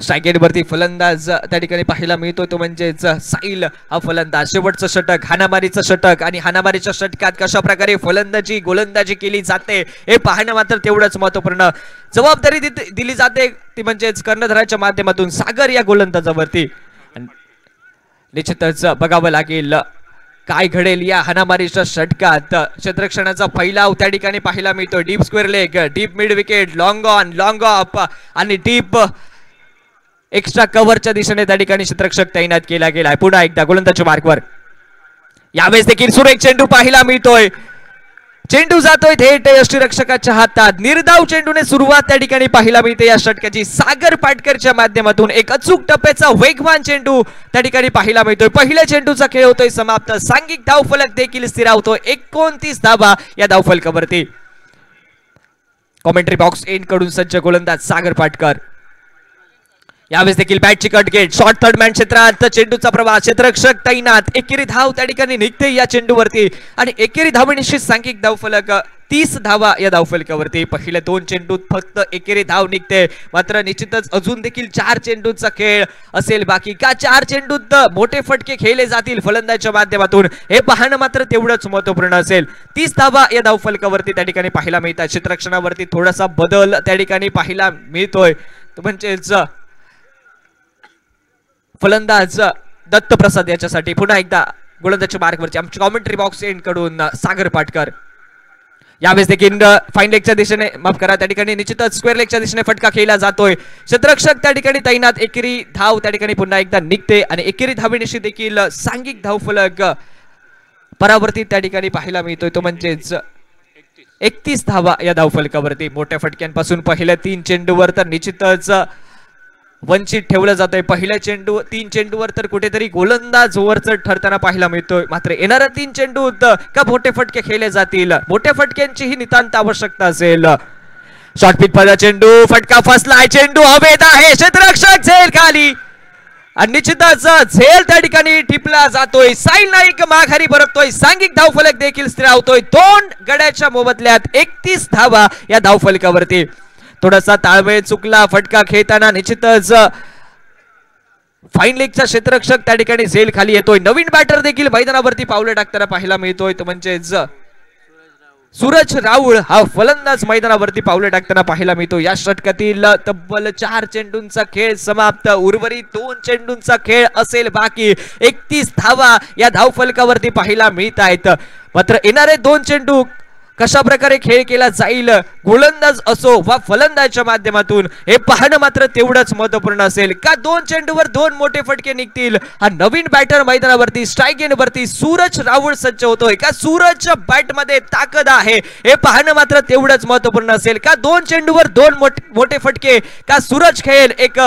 स्ट्राईक वरती फलंदाज त्या ठिकाणी पाहायला मिळतो तो म्हणजेच साहिल हा फलंदाज. शेवटचं षटक हाणामारीचं षटक आणि हाणामारीच्या षटकात कशा प्रकारे फलंदाजी गोलंदाजी केली जाते हे पाहणं मात्र तेवढंच महत्वपूर्ण. जबाबदारी दिली जाते ती म्हणजेच कर्णधाराच्या माध्यमातून सागर या गोलंदाजावरती. निश्चितच बघावं लागेल काय घडेल या हाणामारीच्या षटकात. क्षेत्ररक्षणाचा फैलाव त्या ठिकाणी पाहायला मिळतो. Deep square leg, deep mid wicket, long on, long of आणि डीप एक्स्ट्रा कव्हरच्या दिशेने त्या ठिकाणी क्षेत्ररक्षक तैनात केला गेलाय. पुन्हा एकदा गोलंदाजच्या मार्कवर यावेळेस देखील सुरेख चेंडू पाहायला मिळतोय. चेंडू जातोय थेट यष्टीरक्षकाच्या हातात. निर्धाव चेंडूने सुरुवात त्या ठिकाणी पाहायला मिळते या षटकाची. सागर पाटकरच्या माध्यमातून एक अचूक टप्प्याचा वेगवान चेंडू त्या ठिकाणी पाहायला मिळतोय. पहिल्या चेंडूचा खेळ होतोय समाप्त. सांघिक धावफलक देखील स्थिरावतोय 29 धावा या धावफलकावरती. कॉमेंट्री बॉक्स एंड कडून सज्ज गोलंदाज सागर पाटकर. यावेळेस देखील बॅटची cut gate, short third man क्षेत्रात चेंडूचा प्रवाह, क्षेत्ररक्षक तैनात. एकेरी धाव त्या ठिकाणी निघते या चेंडूवरती आणि एकेरी धावेनिशी सांघिक धावफलक 30 धावा या धावफलकावरती. पहिल्या 2 चेंडूत फक्त एकेरी धाव निघते. मात्र निश्चितच अजून देखील 4 चेंडूचा खेळ असेल बाकी. का 4 चेंडूत मोठे फटके खेळले जातील फलंदाजाच्या माध्यमातून हे पाहणं मात्र तेवढंच महत्वपूर्ण असेल. 30 धावा या धावफलकावरती त्या ठिकाणी पाहायला मिळतात. क्षेत्ररक्षणावरती थोडासा बदल त्या ठिकाणी पाहायला मिळतोय तो म्हणजेच फलंदाज दत्त प्रसाद याच्यासाठी. पुन्हा एकदा गोलंदाजच्या मार्कवरची आमची कॉमेंट्री बॉक्स एंड कडून सागर पाटकर. यावेळेस देखील फाईन लेगच्या दिशेने माफ करा त्या ठिकाणी निश्चितच स्क्वेअर लेगच्या दिशेने फटका खेळला जातोय. क्षेत्ररक्षक त्या ठिकाणी तैनात. एकेरी धाव त्या ठिकाणी पुन्हा एकदा निघते आणि एकेरी धावेनिशी देखील सांघिक धावफलक परावर्तित त्या ठिकाणी पाहायला मिळतोय तो म्हणजेच 31 धावा या धावफलकावरती. मोठ्या फटक्यांपासून पहिल्या 3 चेंडूवर तर निश्चितच वंचित ठेवलं जातंय. पहिल्या 3 चेंडूवर तर कुठेतरी गोलंदाज ओव्हरचढ ठरताना पाहायला मिळतोय. मात्र येणाऱ्या 3 चेंडूत का मोठे फटके खेळले जातील. मोठ्या फटक्यांची ही नितांत आवश्यकता असेल. शॉर्ट पिच पहिला चेंडू, फटका फसलाय, चेंडू हवेत आहे, क्षेत्ररक्षक झेल खाली आणि निश्चितच झेल त्या ठिकाणी टिपला जातोय. साहिल नाईक माघारी परततोय. सांघिक धावफलक देखील स्थिरावतोय. 2 गड्याच्या मोबदल्यात 31 धावा या धावफलकावरती. थोडासा ताळमेळ चुकला फटका खेळताना. निश्चितच फाईन लेगचा क्षेत्ररक्षक त्या ठिकाणी झेल खाली येतोय. नवीन बॅटर देखील मैदानावरती पावलं टाकताना पाहायला मिळतोय तो म्हणजेच सूरज राऊळ हा फलंदाज मैदानावरती पावलं टाकताना पाहायला मिळतो. या षटकातील तब्बल 4 चेंडूंचा खेळ समाप्त. उर्वरित 2 चेंडूंचा खेळ असेल बाकी. 31 धावा या धावफलकावरती पाहायला मिळत आहेत. मात्र येणारे 2 चेंडू कशा प्रकारे खेळ केला जाईल गोलंदाज असो वा फलंदाजच्या माध्यमातून हे पाहणं मात्र तेवढंच महत्वपूर्ण असेल. का 2 चेंडूवर 2 मोठे फटके निघतील. हा नवीन बॅटर मैदानावरती स्ट्राईक गेंदवरती सूरज राऊळ सज्ज होतोय. का सूरजच्या बॅट मध्ये ताकद आहे हे पाहणं मात्र तेवढंच महत्वपूर्ण असेल. का 2 चेंडूवर 2 मोठे फटके का सूरज खेळेल एक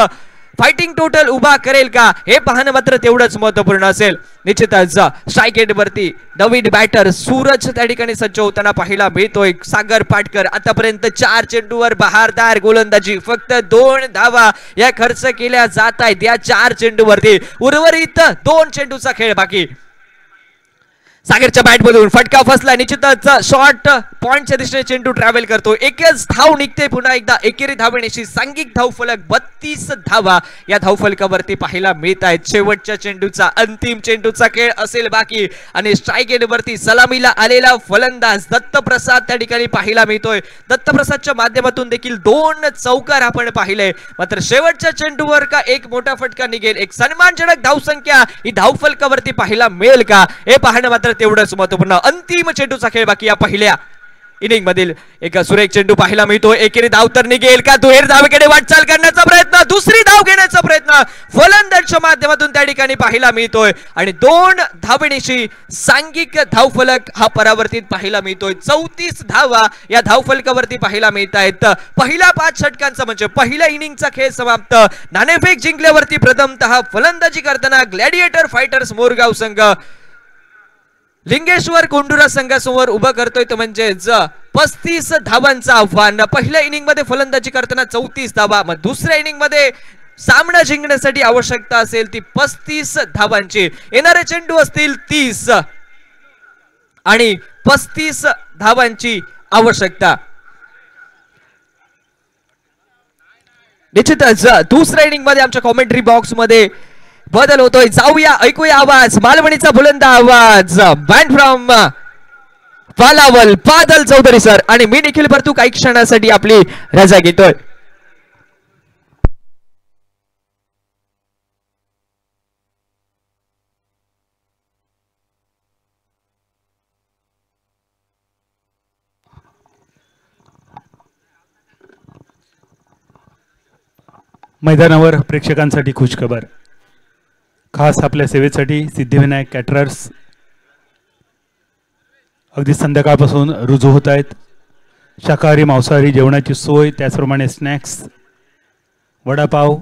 फाइटिंग टोटल उभा करेल का हे पाहणं मात्र तेवढंच महत्वपूर्ण असेल. निश्चितच स्ट्राईक एंडवरती नवीन बॅटर सूरज त्या ठिकाणी सज्ज होताना पाहायला मिळतोय. सागर पाटकर आतापर्यंत 4 चेंडूवर बहारदार गोलंदाजी. फक्त 2 धावा या खर्च केल्या जात आहेत या 4 चेंडूवरती. उर्वरित 2 चेंडूचा खेळ बाकी. सागरच्या बॅट मधून फटका फसला. निश्चितच शॉर्ट पॉइंटच्या दिशेने चेंडू ट्रॅव्हल करतो. एकच धाव निघते. पुन्हा एकदा एकेरी धावेनिशी सांघिक धावफलक 32 धावा या धावफलकावरती पाहायला मिळत आहेत. शेवटच्या चेंडूचा अंतिम चेंडूचा खेळ असेल बाकी आणि स्ट्राईक एंडवरती सलामीला आलेला फलंदाज दत्तप्रसाद त्या ठिकाणी पाहायला मिळतोय. दत्तप्रसादच्या माध्यमातून देखील 2 चौकार आपण पाहिले. मात्र शेवटच्या चेंडूवर का एक मोठा फटका निघेल, एक सन्मानजनक धावसंख्या ही धावफलकावरती पाहायला मिळेल का हे पाहणं मात्र तेवढंच महत्वपूर्ण. अंतिम चेंडूचा खेळ बाकी या पहिल्या इनिंग मधील. एक सुरेख चेंडू पाहायला मिळतो. एकेरी धाव तर निघेल का दुहेर धावेकडे वाटचाल करण्याचा प्रयत्न, दुसरी धाव घेण्याचा प्रयत्न फलंदाजच्या माध्यमातून त्या ठिकाणी पाहायला मिळतोय आणि 2 धावेनिशी सांघिक धावफलक हा परावर्तित पाहायला मिळतोय. 34 धावा या धावफलकावरती पाहायला मिळत आहेत. पहिल्या 5 षटकांचा म्हणजे पहिल्या इनिंगचा खेळ समाप्त. नाणेफेक जिंकल्यावरती प्रथमतः फलंदाजी करताना ग्लॅडिएटर फायटर्स मोरगाव संघ लिंगेश्वर कोंडुरा संघासमोर उभं करतोय तो म्हणजेच 35 धावांचं आव्हान. पहिल्या इनिंग मध्ये फलंदाजी करताना 34 धावा, मग दुसऱ्या इनिंग मध्ये सामना जिंकण्यासाठी आवश्यकता असेल ती 35 धावांची. येणारे चेंडू असतील 30 आणि 35 धावांची आवश्यकता. निश्चितच दुसऱ्या इनिंग मध्ये आमच्या कॉमेंट्री बॉक्स मध्ये बदल होतोय. जाऊया, ऐकूया आवाज, मालवणीचा बुलंद आवाज. Band from Palawal Badal Chaudhary sir आणि मी निखिल भरतू काही क्षणासाठी आपली रजा घेतोय. मैदानावर प्रेक्षकांसाठी खुशखबर. खास आपल्या सेवेसाठी सिद्धिविनायक कॅटरर्स अगदी संध्याकाळपासून रुजू होत आहेत. शाकाहारी मांसाहारी जेवणाची सोय, त्याचप्रमाणे snacks, vada pav,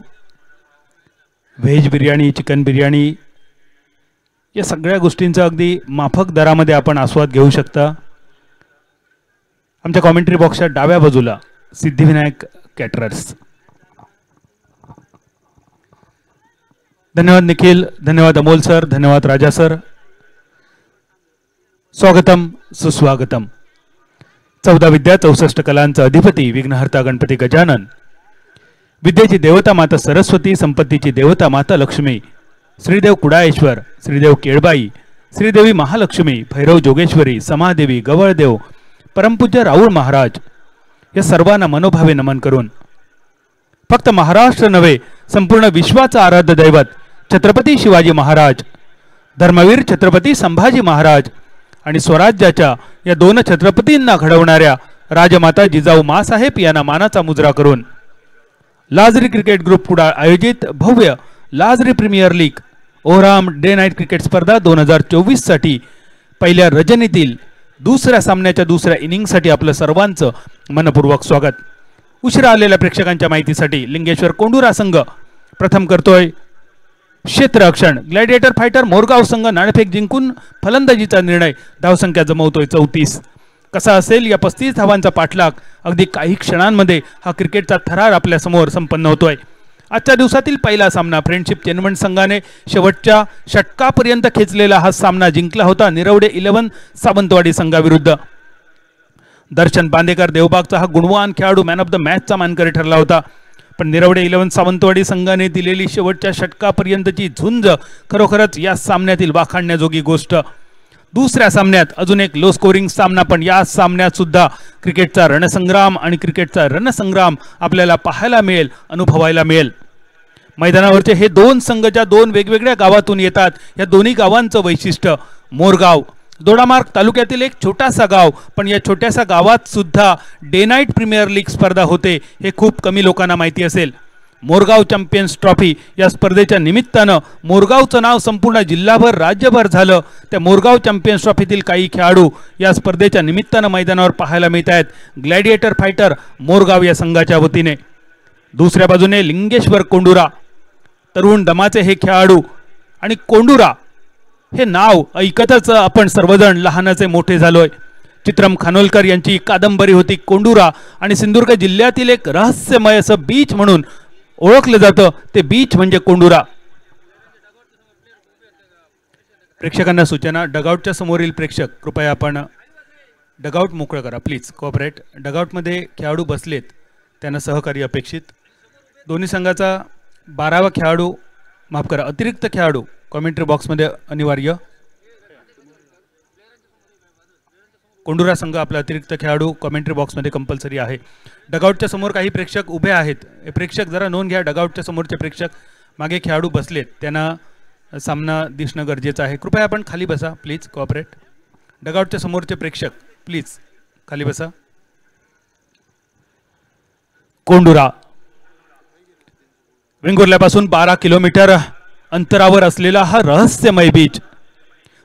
veg biryani, chicken biryani या सगळ्या गोष्टींचा अगदी माफक दरामध्ये आपण आस्वाद घेऊ शकता. आमच्या कॉमेंट्री बॉक्सच्या डाव्या बाजूला सिद्धिविनायक कॅटरर्स. धन्यवाद निखिल, धन्यवाद अमोल सर, धन्यवाद राजा सर. स्वागतम सुस्वागतम. 14 विद्या 64 कलांचा अधिपती विघ्नहर्ता गणपती गजानन, विद्येची देवता माता सरस्वती, संपत्तीची देवता माता लक्ष्मी, श्रीदेव कुडाळेश्वर, श्रीदेव केळबाई, श्रीदेवी महालक्ष्मी, भैरव जोगेश्वरी, समादेवी, गवळदेव, परमपूज्य राऊळ महाराज या सर्वांना मनोभावे नमन करून फक्त महाराष्ट्र नव्हे संपूर्ण विश्वाचा आराध्य दैवत छत्रपती शिवाजी महाराज, धर्मवीर छत्रपती संभाजी महाराज आणि स्वराज्याच्या या दोन छत्रपतींना घडवणाऱ्या राजमाता जिजाऊ मासाहेब यांना मानाचा मुजरा करून लाजरी क्रिकेट ग्रुप कुडाळ आयोजित भव्य Lajari premier league overarm day night cricket स्पर्धा 2024 साठी पहिल्या रजनीतील दुसऱ्या सामन्याच्या दुसऱ्या इनिंगसाठी आपलं सर्वांचं मनपूर्वक स्वागत. उशिरा आलेल्या प्रेक्षकांच्या माहितीसाठी लिंगेश्वर कोंडुरा संघ प्रथम करतोय क्षेत्ररक्षण. ग्लॅडिएटर फायटर मोरगाव संघ नाणेफेक जिंकून फलंदाजीचा निर्णय, धावसंख्या जमवतोय 34. कसा असेल या 35 धावांचा पाठलाग अगदी काही क्षणांमध्ये हा क्रिकेटचा थरार आपल्या समोर संपन्न होतोय. आजच्या दिवसातील पहिला सामना फ्रेंडशिप चेनवण संघाने शेवटच्या षटकापर्यंत खेचलेला हा सामना जिंकला होता निरवडे 11 सावंतवाडी संघाविरुद्ध. दर्शन बांदेकर देवबागचा हा गुणवान खेळाडू मॅन ऑफ द मॅचचा मानकरी ठरला होता. पण निरवडे 11 सावंतवाडी संघाने दिलेली शेवटच्या षटकापर्यंतची झुंज खरोखरच या सामन्यातील वाखाणण्याजोगी गोष्ट. दुसऱ्या सामन्यात अजून एक लो स्कोरिंग सामना, पण या सामन्यात सुद्धा क्रिकेटचा रणसंग्राम आणि क्रिकेटचा रणसंग्राम आपल्याला पाहायला मिळेल, अनुभवायला मिळेल. मैदानावरचे हे दोन संघ ज्या दोन वेगवेगळ्या गावातून येतात, या दोन्ही गावांचं वैशिष्ट्य. मोरगाव दोडामार्ग तालुक्यातील एक छोटासा गाव, पण या छोट्याशा गावात सुद्धा डे नाईट प्रीमियर लीग स्पर्धा होते हे खूप कमी लोकांना माहिती असेल. मोरगाव चॅम्पियन्स ट्रॉफी या स्पर्धेच्या निमित्तानं मोरगावचं नाव संपूर्ण जिल्हाभर राज्यभर झालं. त्या मोरगाव चॅम्पियन्स ट्रॉफीतील काही खेळाडू या स्पर्धेच्या निमित्तानं मैदानावर पाहायला मिळत आहेत ग्लॅडिएटर फायटर मोरगाव या संघाच्या वतीने. दुसऱ्या बाजूने लिंगेश्वर कोंडुरा, तरुण दमाचे हे खेळाडू. आणि कोंडुरा हे नाव ऐकतच आपण सर्वजण लहानाचे मोठे झालोय. चित्रम खानोलकर यांची कादंबरी होती कोंडुरा, आणि सिंधुदुर्ग जिल्ह्यातील एक रहस्यमय असं बीच म्हणून ओळखलं जातं ते बीच म्हणजे कोंडुरा. प्रेक्षकांना सूचना, डगआउटच्या समोरील प्रेक्षक कृपया आपण डगआउट मोकळं करा प्लीज, कोऑपरेट. डगआउटमध्ये खेळाडू बसलेत, त्यांना सहकार्य अपेक्षित. दोन्ही संघाचा 12वा खेळाडू, माफ करा अतिरिक्त खेळाडू कॉमेंट्री बॉक्समध्ये अनिवार्य. कोंडुरा संघ आपला अतिरिक्त खेळाडू कॉमेंट्री बॉक्समध्ये कंपल्सरी आहे. डगआउटच्या समोर काही प्रेक्षक उभे आहेत, हे प्रेक्षक जरा नोंद घ्या. डगआउटच्या समोरचे प्रेक्षक, मागे खेळाडू बसलेत, त्यांना सामना दिसणं गरजेचं आहे. कृपया आपण खाली बसा प्लीज, कोऑपरेट. डगआउटच्या समोरचे प्रेक्षक प्लीज खाली बसा. कोंडुरा वेंगुर्ल्यापासून 12 किलोमीटर अंतरावर असलेला हा रहस्यमय बीच.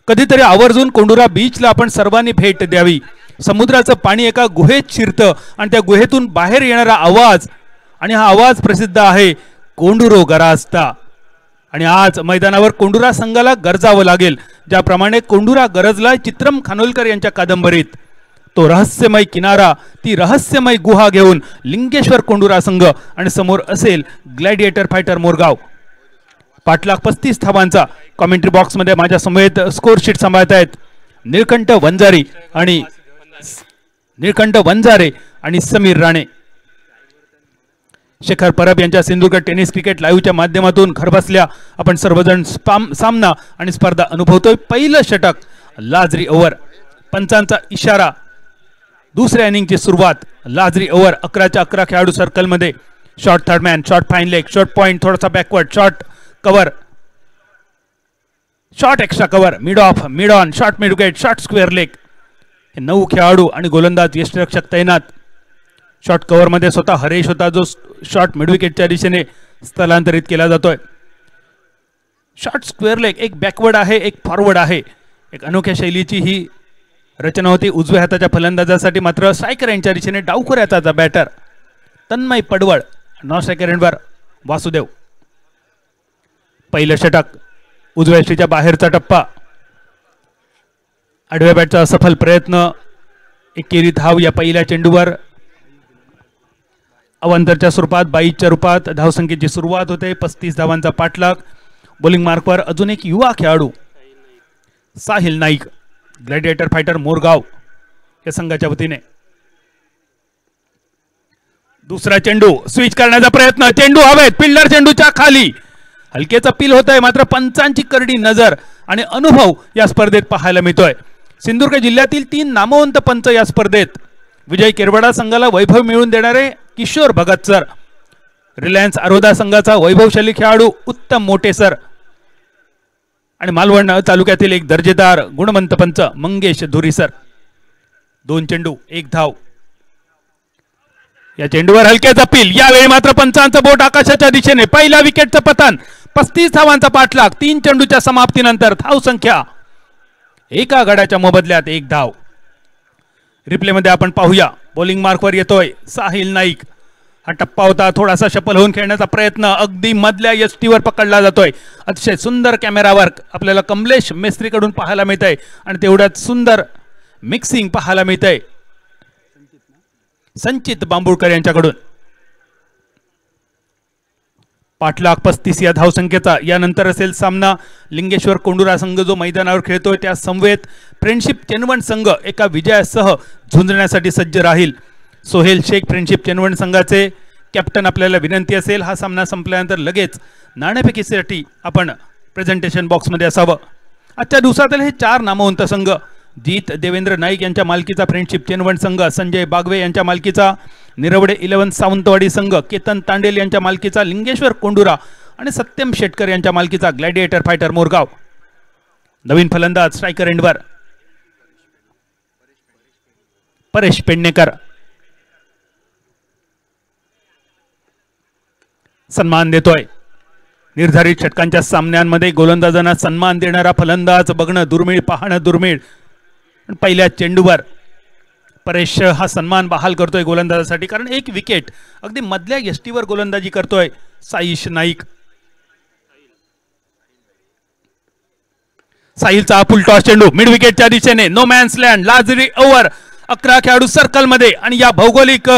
कधीतरी आवर्जून कोंडुरा बीचला आपण सर्वांनी भेट द्यावी. समुद्राचं पाणी एका गुहेत शिरतं आणि त्या गुहेतून बाहेर येणारा आवाज, आणि हा आवाज प्रसिद्ध आहे कोंडुरो गराजता. आणि आज मैदानावर कोंडुरा संघाला गरजावं लागेल, ज्याप्रमाणे कोंडुरा गरजला चित्रम खानोलकर यांच्या कादंबरीत. तो रहस्यमय किनारा, ती रहस्यमय गुहा घेऊन लिंगेश्वर कोंडुरा संघ आणि समोर असेल ग्लॅडिएटर फायटर मोरगाव. पाठलाग 35 धावांचा. कॉमेंट्री बॉक्स मध्ये माझ्या समवेत स्कोर शीट सांभाळत आहेत निळकंठ वंजारे आणि समीर राणे. शेखर परब यांच्या सिंधुदुर्ग टेनिस क्रिकेट लाईव्हच्या माध्यमातून घरबसल्या आपण सर्वजण सामना आणि स्पर्धा अनुभवतोय. पहिलं षटक, लाजरी ओव्हर, पंचांचा इशारा. दुसऱ्या इनिंगची सुरुवात, लाजरी ओव्हर. 11च्या 11 खेळाडू सर्कल मध्ये. Short third man, short fine leg, short point, थोडासा backward, short cover, short extra cover, mid off, mid on, short mid wicket, short square leg. हे 9 खेळाडू आणि गोलंदाज यष्टिरक्षक तैनात. शॉर्ट कव्हर मध्ये स्वतः हरेश होता जो शॉर्ट मिड विकेटच्या दिशेने स्थलांतरित केला जातोय. शॉर्ट स्क्वेअर लेग, एक बॅकवर्ड आहे, एक फॉरवर्ड आहे. एक अनोख्या शैलीची ही रचना होती उजव्या हाताच्या फलंदाजासाठी. मात्र स्ट्रायकर यांच्या दिशेने डावखुर हाताचा बॅटर तन्मय पडवळ, नॉन स्ट्रायकर एंडवर वासुदेव. पहिलं षटक, उजव्या यष्टीच्या बाहेरचा टप्पा. आडव्या बॅटचा असफल प्रयत्न. एकेरी धाव या पहिल्या चेंडूवर. अवांतरच्या स्वरूपात, 22च्या रूपात धावसंख्येची सुरुवात होते. 35 धावांचा पाठलाग. बॉलिंग मार्कवर अजून एक युवा खेळाडू साहिल नाईक, ग्लॅडिएटर फायटर मोरगाव या संघाच्या वतीने. दुसरा चेंडू, स्विच करण्याचा प्रयत्न. चेंडू हवेत, फिल्डर चेंडूच्या खाली. हलकेच अपील होत आहे, मात्र पंचांची करडी नजर आणि अनुभव या स्पर्धेत पाहायला मिळतोय. सिंधुदुर्ग जिल्ह्यातील 3 नामवंत पंच या स्पर्धेत. विजय केरवडा संघाला वैभव मिळवून देणारे किशोर भगत सर, रिलायन्स आरोदा संघाचा वैभवशाली खेळाडू उत्तम मोठे सर आणि मालवण तालुक्यातील एक दर्जेदार गुणवंत पंच मंगेश धुरी सर. 2 चेंडू 1 धाव. या चेंडूवर हलकेच अपील. यावेळी मात्र पंचांचं बोट आकाशाच्या दिशेने. पहिल्या विकेटचं पतन. 35 धावांचा पाठलाग. 3 चेंडूच्या समाप्तीनंतर धाव संख्या एका गडाच्या मोबदल्यात 1 धाव. रिप्ले मध्ये आपण पाहूया. बॉलिंग मार्कवर येतोय साहिल नाईक. हा टप्पा होता, थोडासा शफल होऊन खेळण्याचा प्रयत्न. अगदी मधल्या यष्टीवर पकडला जातोय. अतिशय सुंदर कॅमेरा वर्क आपल्याला कमलेश मेस्त्रीकडून पाहायला मिळतंय आणि तेवढ्याच सुंदर मिक्सिंग पाहायला मिळतंय संचित बांबुळकर यांच्याकडून. पाठलाग 35 या धावसंख्येचा. यानंतर असेल सामना. लिंगेश्वर कोंडुरा संघ जो मैदानावर खेळतोय त्या समवेत फ्रेंडशिप चेनवण संघ एका विजयासह झुंजण्यासाठी सज्ज राहील. सोहेल शेख फ्रेंडशिप चेनवण संघाचे कॅप्टन. आपल्याला विनंती असेल हा सामना संपल्यानंतर लगेच नाणेफेकीसाठी आपण प्रेझेंटेशन बॉक्समध्ये असावं. आजच्या दिवसातील हे 4 नामवंत संघ. जीत देवेंद्र नाईक यांच्या मालकीचा फ्रेंडशिप चेनवण संघ, संजय बागवे यांच्या मालकीचा निरवडे 11 सावंतवाडी संघ, केतन तांडेल यांच्या मालकीचा लिंगेश्वर कोंडुरा आणि सत्यम शेटकर यांच्या मालकीचा ग्लॅडिएटर फायटर मोरगाव. नवीन फलंदाज स्ट्रायकर एंडवर परेश पेडणेकर. सन्मान देतोय. निर्धारित षटकांच्या सामन्यांमध्ये गोलंदाजांना सन्मान देणारा फलंदाज बघणं दुर्मिळ, पाहणं दुर्मिळ. पहिल्या चेंडूवर परेश हा सन्मान बहाल करतोय गोलंदाजासाठी, कारण 1 विकेट. अगदी मधल्या यष्टीवर गोलंदाजी करतोय साईश नाईक. साहिलचा फुल टॉस चेंडू मिड विकेटच्या दिशेने. No man's land, Lajari over. 11 खेळाडू सर्कल मध्ये आणि या भौगोलिक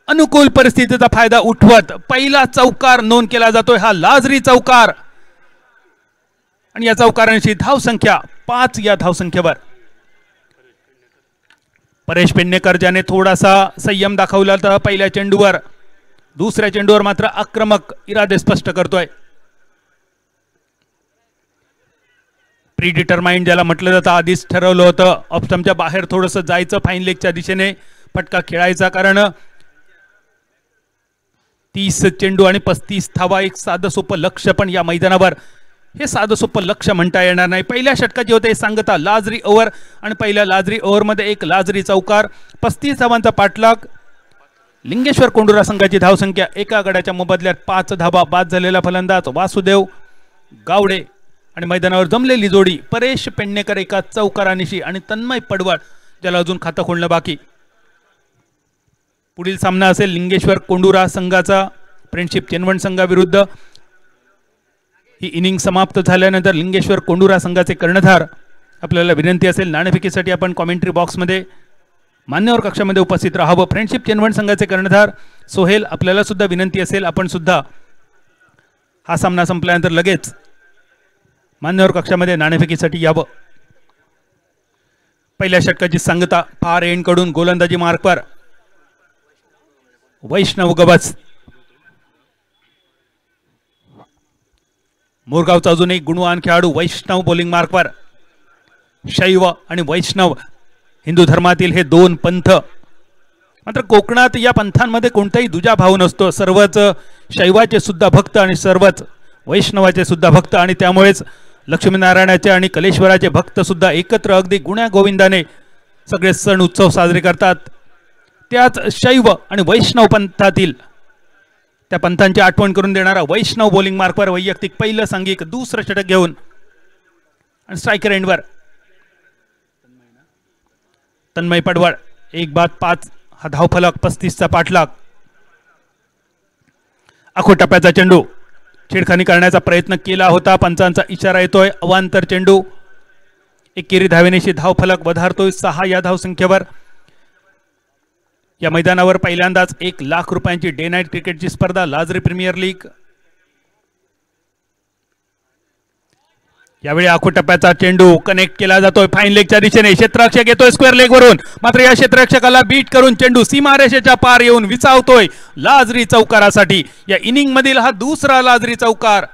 अनुकूल परिस्थितीचा फायदा उठवत पहिला चौकार नोंद केला जातोय. हा लाजरी चौकार आणि या चौकारांची धावसंख्या 5 या धावसंख्येवर. परेश पेडणेकर ज्याने थोडासा संयम दाखवला तर पहिल्या चेंडूवर. दुसऱ्या चेंडूवर मात्र आक्रमक इरादे स्पष्ट करतोय. प्रीडिटरमाइंड ज्याला म्हटलं जातं, आधीच ठरवलं होतं ऑफ स्टंपच्या बाहेर थोडंसं जायचं, फाईन लेगच्या दिशेने फटका खेळायचा. कारण 30 चेंडू आणि 35 धावा एक साधं सोपं लक्ष, पण या मैदानावर हे साधं सोपं लक्ष म्हणता येणार नाही. पहिल्या षटकाची होते सांगता लाजरी ओव्हर आणि पहिल्या लाजरी ओव्हरमध्ये एक लाजरी चौकार. 35 धावांचा पाठलाग. लिंगेश्वर कोंडुरा संघाची धावसंख्या एका गडाच्या मोबदल्यात 5 धावा. बाद झालेला फलंदाज वासुदेव गावडे आणि मैदानावर जमलेली जोडी परेश पेडणेकर एका चौकारानिशी आणि तन्मय पडवळ ज्याला अजून खातं खोलणं बाकी. पुढील सामना असेल लिंगेश्वर कोंडुरा संघाचा फ्रेंडशिप चेनवण संघाविरुद्ध. ही इनिंग समाप्त झाल्यानंतर लिंगेश्वर कोंडुरा संघाचे कर्णधार आपल्याला विनंती असेल नाणेफेकीसाठी आपण कॉमेंट्री बॉक्समध्ये मान्यवर कक्षामध्ये उपस्थित राहावं. फ्रेंडशिप चेनवण संघाचे कर्णधार सोहेल, आपल्याला सुद्धा विनंती असेल, आपण सुद्धा हा सामना संपल्यानंतर लगेच मान्यवर कक्षामध्ये नाणेफेकीसाठी यावं. पहिल्या षटकाची सांगता फार एंड कडून गोलंदाजी मार्कवर वैष्णव गबस. मोरगावचा अजून एक गुणवान खेळाडू वैष्णव बॉलिंग मार्कवर. शैव आणि वैष्णव हिंदू धर्मातील हे दोन पंथ, मात्र कोकणात या पंथांमध्ये कोणताही दुजाभाव नसतो. सर्वच शैवाचे सुद्धा भक्त आणि सर्वच वैष्णवाचे सुद्धा भक्त, आणि त्यामुळेच लक्ष्मीनारायणाचे आणि कलेश्वराचे भक्त सुद्धा एकत्र अगदी गुण्या गोविंदाने सगळे सण उत्सव साजरे करतात. त्याच शैव आणि वैष्णव पंथातील त्या पंथांची आठवण करून देणारा वैष्णव बॉलिंग मार्कवर वैयक्तिक पहिलं सांघिक दुसरं षटक घेऊन आणि स्ट्रायकर एंडवर तन्मय पडवळ. 1-5 हा धावफलक, 35चा पाठलाग. आखो टप्प्याचा चेंडू छेडखानी करण्याचा प्रयत्न केला होता, पंचांचा इशारा येतोय. अवांतर चेंडू एकेरी धावेनेशी धावफलक वधारतोय 6 या धावसंख्येवर. या मैदानावर पहिल्यांदाच 1 लाख रुपयांची डे नाईट क्रिकेटची स्पर्धा लाजरी प्रीमियर लीग. यावेळी आखो टप्प्याचा चेंडू कनेक्ट केला जातोय फाईन लेगच्या दिशेने. क्षेत्ररक्षक येतोय स्क्वेअर लेग वरून, मात्र या क्षेत्ररक्षकाला बीट करून चेंडू सीमारेषेच्या पार येऊन विचावतोय लाजरी चौकारासाठी. या इनिंग मधील हा दुसरा लाजरी चौकार.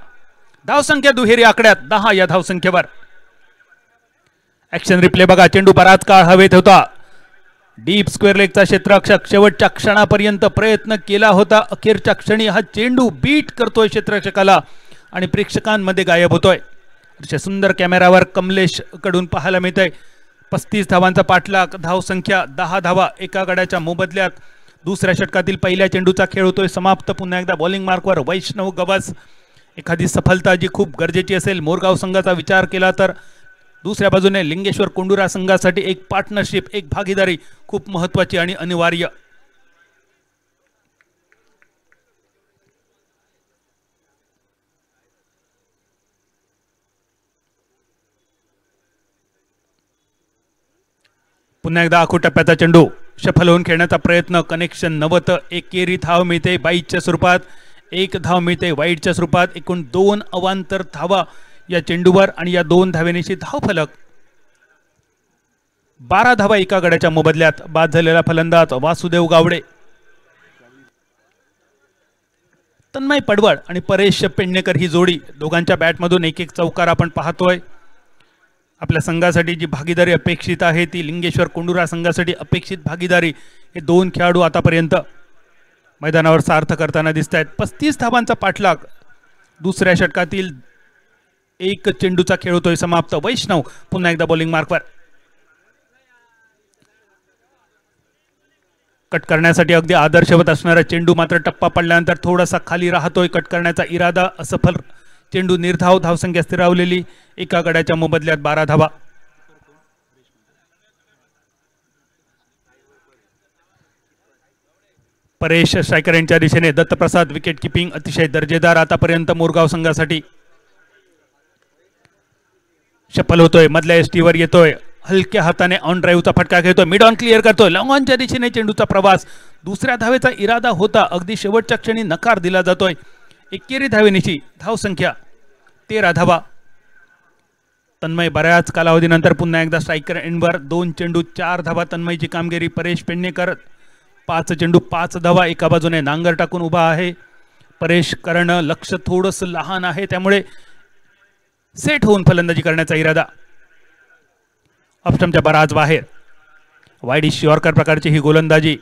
धावसंख्या दुहेरी आकड्यात 10 या धावसंख्येवर. ऍक्शन रिप्ले बघा. चेंडू बराच काळ हवेत होता. डीप स्क्वेअर लेगचा क्षेत्ररक्षक शेवटच्या क्षणापर्यंत प्रयत्न केला होता. अखेरच्या क्षणी हा चेंडू बीट करतोय क्षेत्ररक्षकाला आणि प्रेक्षकांमध्ये गायब होतोय. सुंदर कॅमेरावर कमलेश कडून पाहायला मिळतंय. 35 धावांचा पाठलाग, धावसंख्या 10 धावा एका गड्याच्या मोबदल्यात. दुसऱ्या षटकातील पहिल्या चेंडूचा खेळ होतोय समाप्त. पुन्हा एकदा बॉलिंग मार्कवर वैष्णव गबस. एखादी सफलता जी खूप गरजेची असेल मोरगाव संघाचा विचार केला तर दुसऱ्या बाजूने लिंगेश्वर कोंडुरा संघासाठी एक पार्टनरशिप, एक भागीदारी खूप महत्वाची आणि अनिवार्य. पुन्हा एकदा आखो टप्प्याचा चेंडू सफल होऊन खेळण्याचा प्रयत्न. कनेक्शन नव्हतं. एकेरी धाव मिळते बाईटच्या स्वरूपात, 1 धाव मिळते वाईटच्या स्वरूपात. एकूण 2 अवांतर धावा या चेंडूवर आणि या 2 धावेनेशी धावफलक. 12 धावा एका गड्याच्या मोबदल्यात. बाद झालेला फलंदाज वासुदेव गावडे. तन्मय पडवळ आणि परेश पेडणेकर ही जोडी, दोघांच्या बॅटमधून 1-1 चौकार आपण पाहतोय. आपल्या संघासाठी जी भागीदारी अपेक्षित आहे ती लिंगेश्वर कोंडुरा संघासाठी अपेक्षित भागीदारी हे 2 खेळाडू आतापर्यंत मैदानावर सार्थ करताना दिसत आहेत. 35 धावांचा पाठलाग. दुसऱ्या षटकातील 1 चेंडूचा खेळ होतोय समाप्त. वैष्णव पुन्हा एकदा बॉलिंग मार्कवर. कट करण्यासाठी अगदी आदर्शवत असणारा चेंडू मात्र टप्पा पडल्यानंतर थोडासा खाली राहतोय. कट करण्याचा इरादा असफल. चेंडू निर्धाव. धावसंख्या स्थिरावलेली एका गड्याच्या मोबदल्यात 12 धावा. परेश स्ट्रायकर यांच्या दिशेने. दत्तप्रसाद विकेट किपिंग अतिशय दर्जेदार आतापर्यंत मोरगाव संघासाठी. सफल होतोय. मधल्या एसटीवर येतोय. हलक्या हाताने ऑन ड्राईव्हचा फटका घेतोय. मिड ऑन क्लिअर करतोय. लॉंग ऑनच्या दिशेने चेंडूचा प्रवास. दुसऱ्या धावेचा इरादा होता. अगदी शेवटच्या क्षणी नकार दिला जातोय. एकेरी धावेनिशी धावसंख्या 13 धावा. तन्मय बऱ्याच कालावधीनंतर पुन्हा एकदा स्ट्रायकर एंडवर. 2 चेंडू 4 धावा तन्मयची कामगिरी. परेश पेडणेकर 5 चेंडू 5 धावा. एका बाजूने नांगर टाकून उभा आहे परेश. कारण लक्ष थोडंसं लहान आहे त्यामुळे सेट होऊन फलंदाजी करण्याचा इरादा. ऑफस्टंपच्या बराच बाहेर. वाईड यॉर्कर प्रकारची ही गोलंदाजी.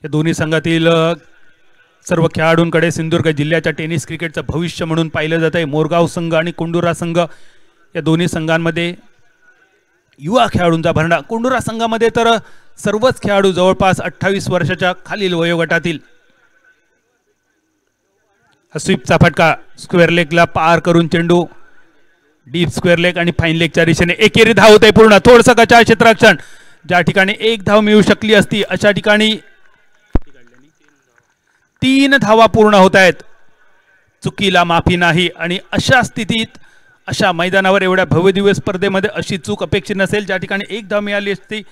या दोन्ही संघातील सर्व खेळाडूंकडे सिंधुदुर्ग जिल्ह्याच्या टेनिस क्रिकेटचं भविष्य म्हणून पाहिलं जात आहे. मोरगाव संघ आणि कोंडुरा संघ या दोन्ही संघांमध्ये युवा खेळाडूंचा भरणा. कोंडुरा संघामध्ये तर सर्वच खेळाडू जवळपास 28 वर्षाच्या खालील वयोगटातील. स्वीपचा फटका स्क्वेअर लेगला पार करून चेंडू डीप स्क्वेअर लेग आणि फाईन लेगच्या दिशेने. एकेरी धाव होते पूर्ण. थोडंसं गचाळ क्षेत्ररक्षण. ज्या ठिकाणी 1 धाव मिळू शकली असती अशा ठिकाणी 3 धावा पूर्ण होत आहेत. चुकीला माफी नाही आणि अशा स्थितीत अशा मैदानावर एवढ्या भव्यदिव्य स्पर्धेमध्ये अशी चूक अपेक्षित नसेल. ज्या ठिकाणी 1 धाव मिळाली असती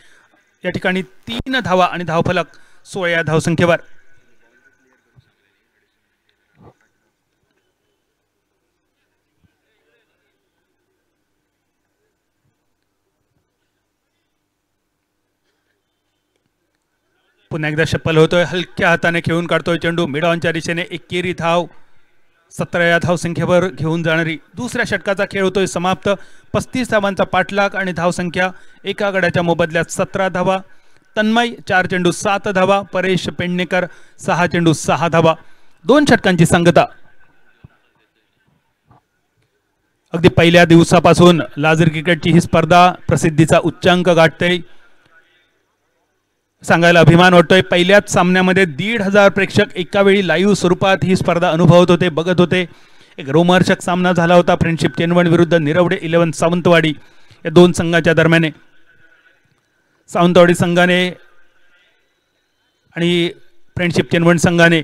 या ठिकाणी 3 धावा आणि धावफलक 16 या धावसंख्येवर. पुन्हा एकदा शप्पल होतोय. हलक्या हाताने खेळून काढतोय चेंडू. मिडऑनच्या दिशेने एकेरी धाव 17 या धावसंख्येवर घेऊन जाणारी दुसऱ्या षटकाचा खेळ होतोय समाप्त. 35 धावांचा पाठलाग आणि धावसंख्या एका गड्याच्या मोबदल्यात 17 धावा. तन्मय 4 चेंडू 7 धावा. परेश पेडणेकर 6 चेंडू 6 धावा. 2 षटकांची संगता. अगदी पहिल्या दिवसापासून लाजरी क्रिकेटची ही स्पर्धा प्रसिद्धीचा उच्चांक गाठते. सांगायला अभिमान वाटतोय. पहिल्याच सामन्यामध्ये 1,500 प्रेक्षक एका वेळी लाईव्ह स्वरूपात ही स्पर्धा अनुभवत होते, बघत होते. एक रोमहर्षक सामना झाला होता फ्रेंडशिप चेनवण विरुद्ध निरवडे 11 सावंतवाडी या दोन संघाच्या दरम्यान. सावंतवाडी संघाने आणि फ्रेंडशिप चेनवण संघाने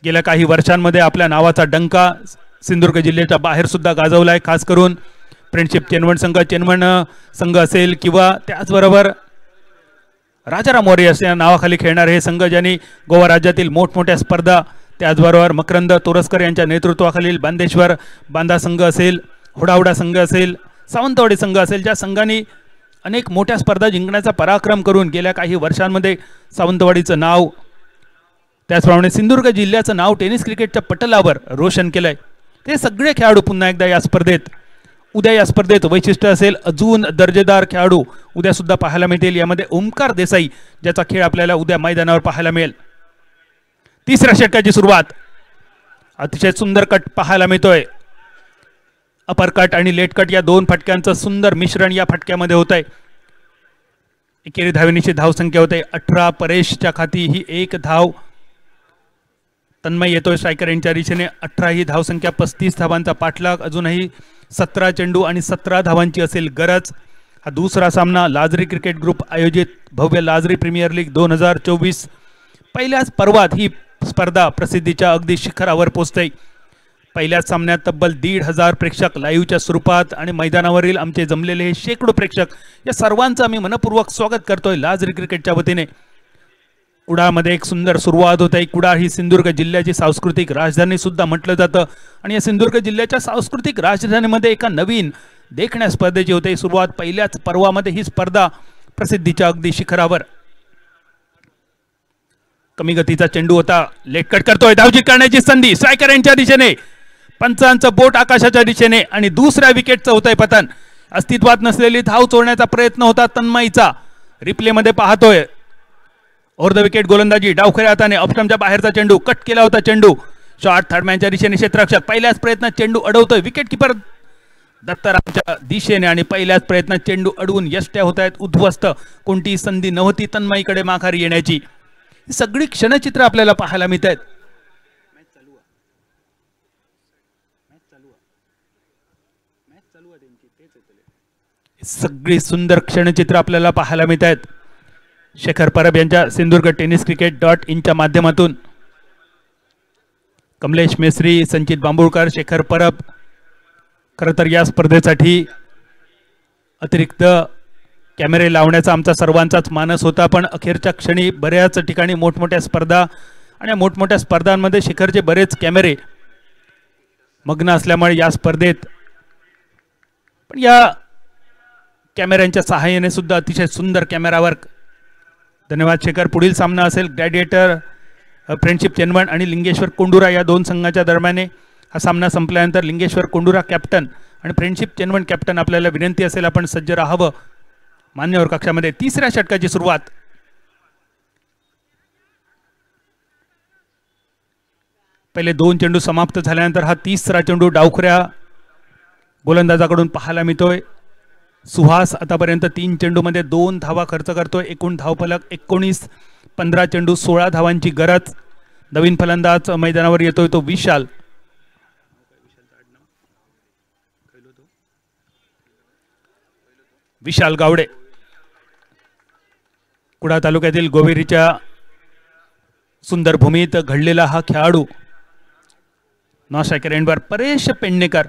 गेल्या काही वर्षांमध्ये आपल्या नावाचा डंका सिंधुदुर्ग जिल्ह्याच्या बाहेर सुद्धा गाजवलाय. खास करून फ्रेंडशिप चेनवण संघ असेल किंवा त्याचबरोबर राजाराम वॉरियर्स या नावाखाली खेळणारे हे संघ ज्यांनी गोवा राज्यातील मोठमोठ्या स्पर्धा, त्याचबरोबर मकरंद तोरसकर यांच्या नेतृत्वाखालील बांदेश्वर बांधा संघ असेल, हुडाहुडा संघ असेल, सावंतवाडी संघ असेल, ज्या संघांनी अनेक मोठ्या स्पर्धा जिंकण्याचा पराक्रम करून गेल्या काही वर्षांमध्ये सावंतवाडीचं नाव, त्याचप्रमाणे सिंधुदुर्ग जिल्ह्याचं नाव टेनिस क्रिकेटच्या पटलावर रोशन केलंय. ते सगळे खेळाडू पुन्हा एकदा या स्पर्धेत, उद्या या स्पर्धेत वैशिष्ट्य असेल अजून दर्जेदार खेळाडू उद्या सुद्धा पाहायला मिळतील. यामध्ये ओमकार देसाई ज्याचा खेळ आपल्याला उद्या मैदानावर पाहायला मिळेल. तिसऱ्या षटकाची सुरुवात. अतिशय सुंदर कट पाहायला मिळतोय. अपर कट आणि लेट कट या दोन फटक्यांचं सुंदर मिश्रण या फटक्यामध्ये होत आहे. एकेरी धावेनीची धावसंख्या होते 18. परेशच्या खाती ही एक धाव. तन्मय येतोय स्ट्रायकर यांच्या दिशेने 18 ही धावसंख्या. 35 धावांचा पाठलाग. अजूनही 17 चेंडू आणि 17 धावांची असेल गरज. हा दुसरा सामना लाजरी क्रिकेट ग्रुप आयोजित भव्य लाजरी प्रीमियर लीग 2024 पहिल्याच पर्वात ही स्पर्धा प्रसिद्धीच्या अगदी शिखरावर पोहोचते. पहिल्याच सामन्यात तब्बल 1,500 प्रेक्षक लाईव्हच्या स्वरूपात आणि मैदानावरील आमचे जमलेले हे शेकडो प्रेक्षक या सर्वांचं आम्ही मनपूर्वक स्वागत करतोय लाजरी क्रिकेटच्या वतीने. कुडाळमध्ये एक सुंदर सुरुवात होत आहे. कुडाळ ही सिंधुदुर्ग जिल्ह्याची सांस्कृतिक राजधानी सुद्धा म्हटलं जातं आणि या सिंधुदुर्ग जिल्ह्याच्या सांस्कृतिक राजधानीमध्ये एका नवीन देखण्या स्पर्धेची होते सुरुवात. पहिल्याच पर्वामध्ये ही स्पर्धा प्रसिद्धीच्या अगदी शिखरावर. कमी गतीचा चेंडू होता. लेट कट करतोय. धावजी करण्याची संधी स्ट्रायकर यांच्या दिशेने. पंचांचं बोट आकाशाच्या दिशेने आणि दुसऱ्या विकेटचं होतंय पतन. अस्तित्वात नसलेली धाव चोरण्याचा प्रयत्न होता तन्मयचा. रिप्ले मध्ये पाहतोय. ओव्हर द विकेट गोलंदाजी. डावखऱ्या हाताने ऑफस्टंपच्या बाहेरचा चेंडू कट केला होता. चेंडू शॉर्ट थर्डमॅनच्या दिशेने क्षेत्ररक्षक पहिल्याच प्रयत्नात चेंडू अडवतोय. विकेट किपर दत्तारामच्या दिशेने आणि पहिल्याच प्रयत्नात चेंडू अडवून यष्ट्या होत आहेत उद्ध्वस्त. कोणती संधी नव्हती तन्मयीकडे माघारी येण्याची. सगळी क्षणचित्र आपल्याला पाहायला मिळत आहेत. सगळी सुंदर क्षणचित्र आपल्याला पाहायला मिळत आहेत. शेखर परब यांच्या सिंधुदुर्ग टेनिस क्रिकेट .in च्या माध्यमातून कमलेश मेसरी, संचित बांबुळकर, शेखर परब. खरं तर या स्पर्धेसाठी अतिरिक्त कॅमेरे लावण्याचा आमचा सर्वांचाच मानस होता, पण अखेरच्या क्षणी बऱ्याच ठिकाणी मोठमोठ्या स्पर्धा आणि मोठमोठ्या स्पर्धांमध्ये शेखरचे बरेच कॅमेरे मग्न असल्यामुळे या स्पर्धेत पण या कॅमेऱ्यांच्या सहाय्याने सुद्धा अतिशय सुंदर कॅमेरा वर्क. धन्यवाद शेखर. पुढील सामना असेल ग्लॅडिएटर फ्रेंडशिप चेनवण आणि लिंगेश्वर कोंडुरा या दोन संघाच्या दरम्यान. हा सामना संपल्यानंतर लिंगेश्वर कोंडुरा कॅप्टन आणि फ्रेंडशिप चेनवण कॅप्टन आपल्याला विनंती असेल आपण सज्ज राहावं मान्यवर कक्षामध्ये. तिसऱ्या षटकाची सुरुवात. पहिले 2 चेंडू समाप्त झाल्यानंतर हा तिसरा चेंडू डावखऱ्या गोलंदाजाकडून पाहायला मिळतोय. सुहास आतापर्यंत 3 चेंडूमध्ये 2 धावा खर्च करतोय. एकूण धावफलक 19. 15 चेंडू 16 धावांची गरज. नवीन फलंदाज मैदानावर येतोय तो विशाल. विशाल गावडे. कुडाळ तालुक्यातील गोवेरीच्या सुंदर भूमीत घडलेला हा खेळाडू. नॉन स्ट्रायकर एंडवर परेश पेडणेकर.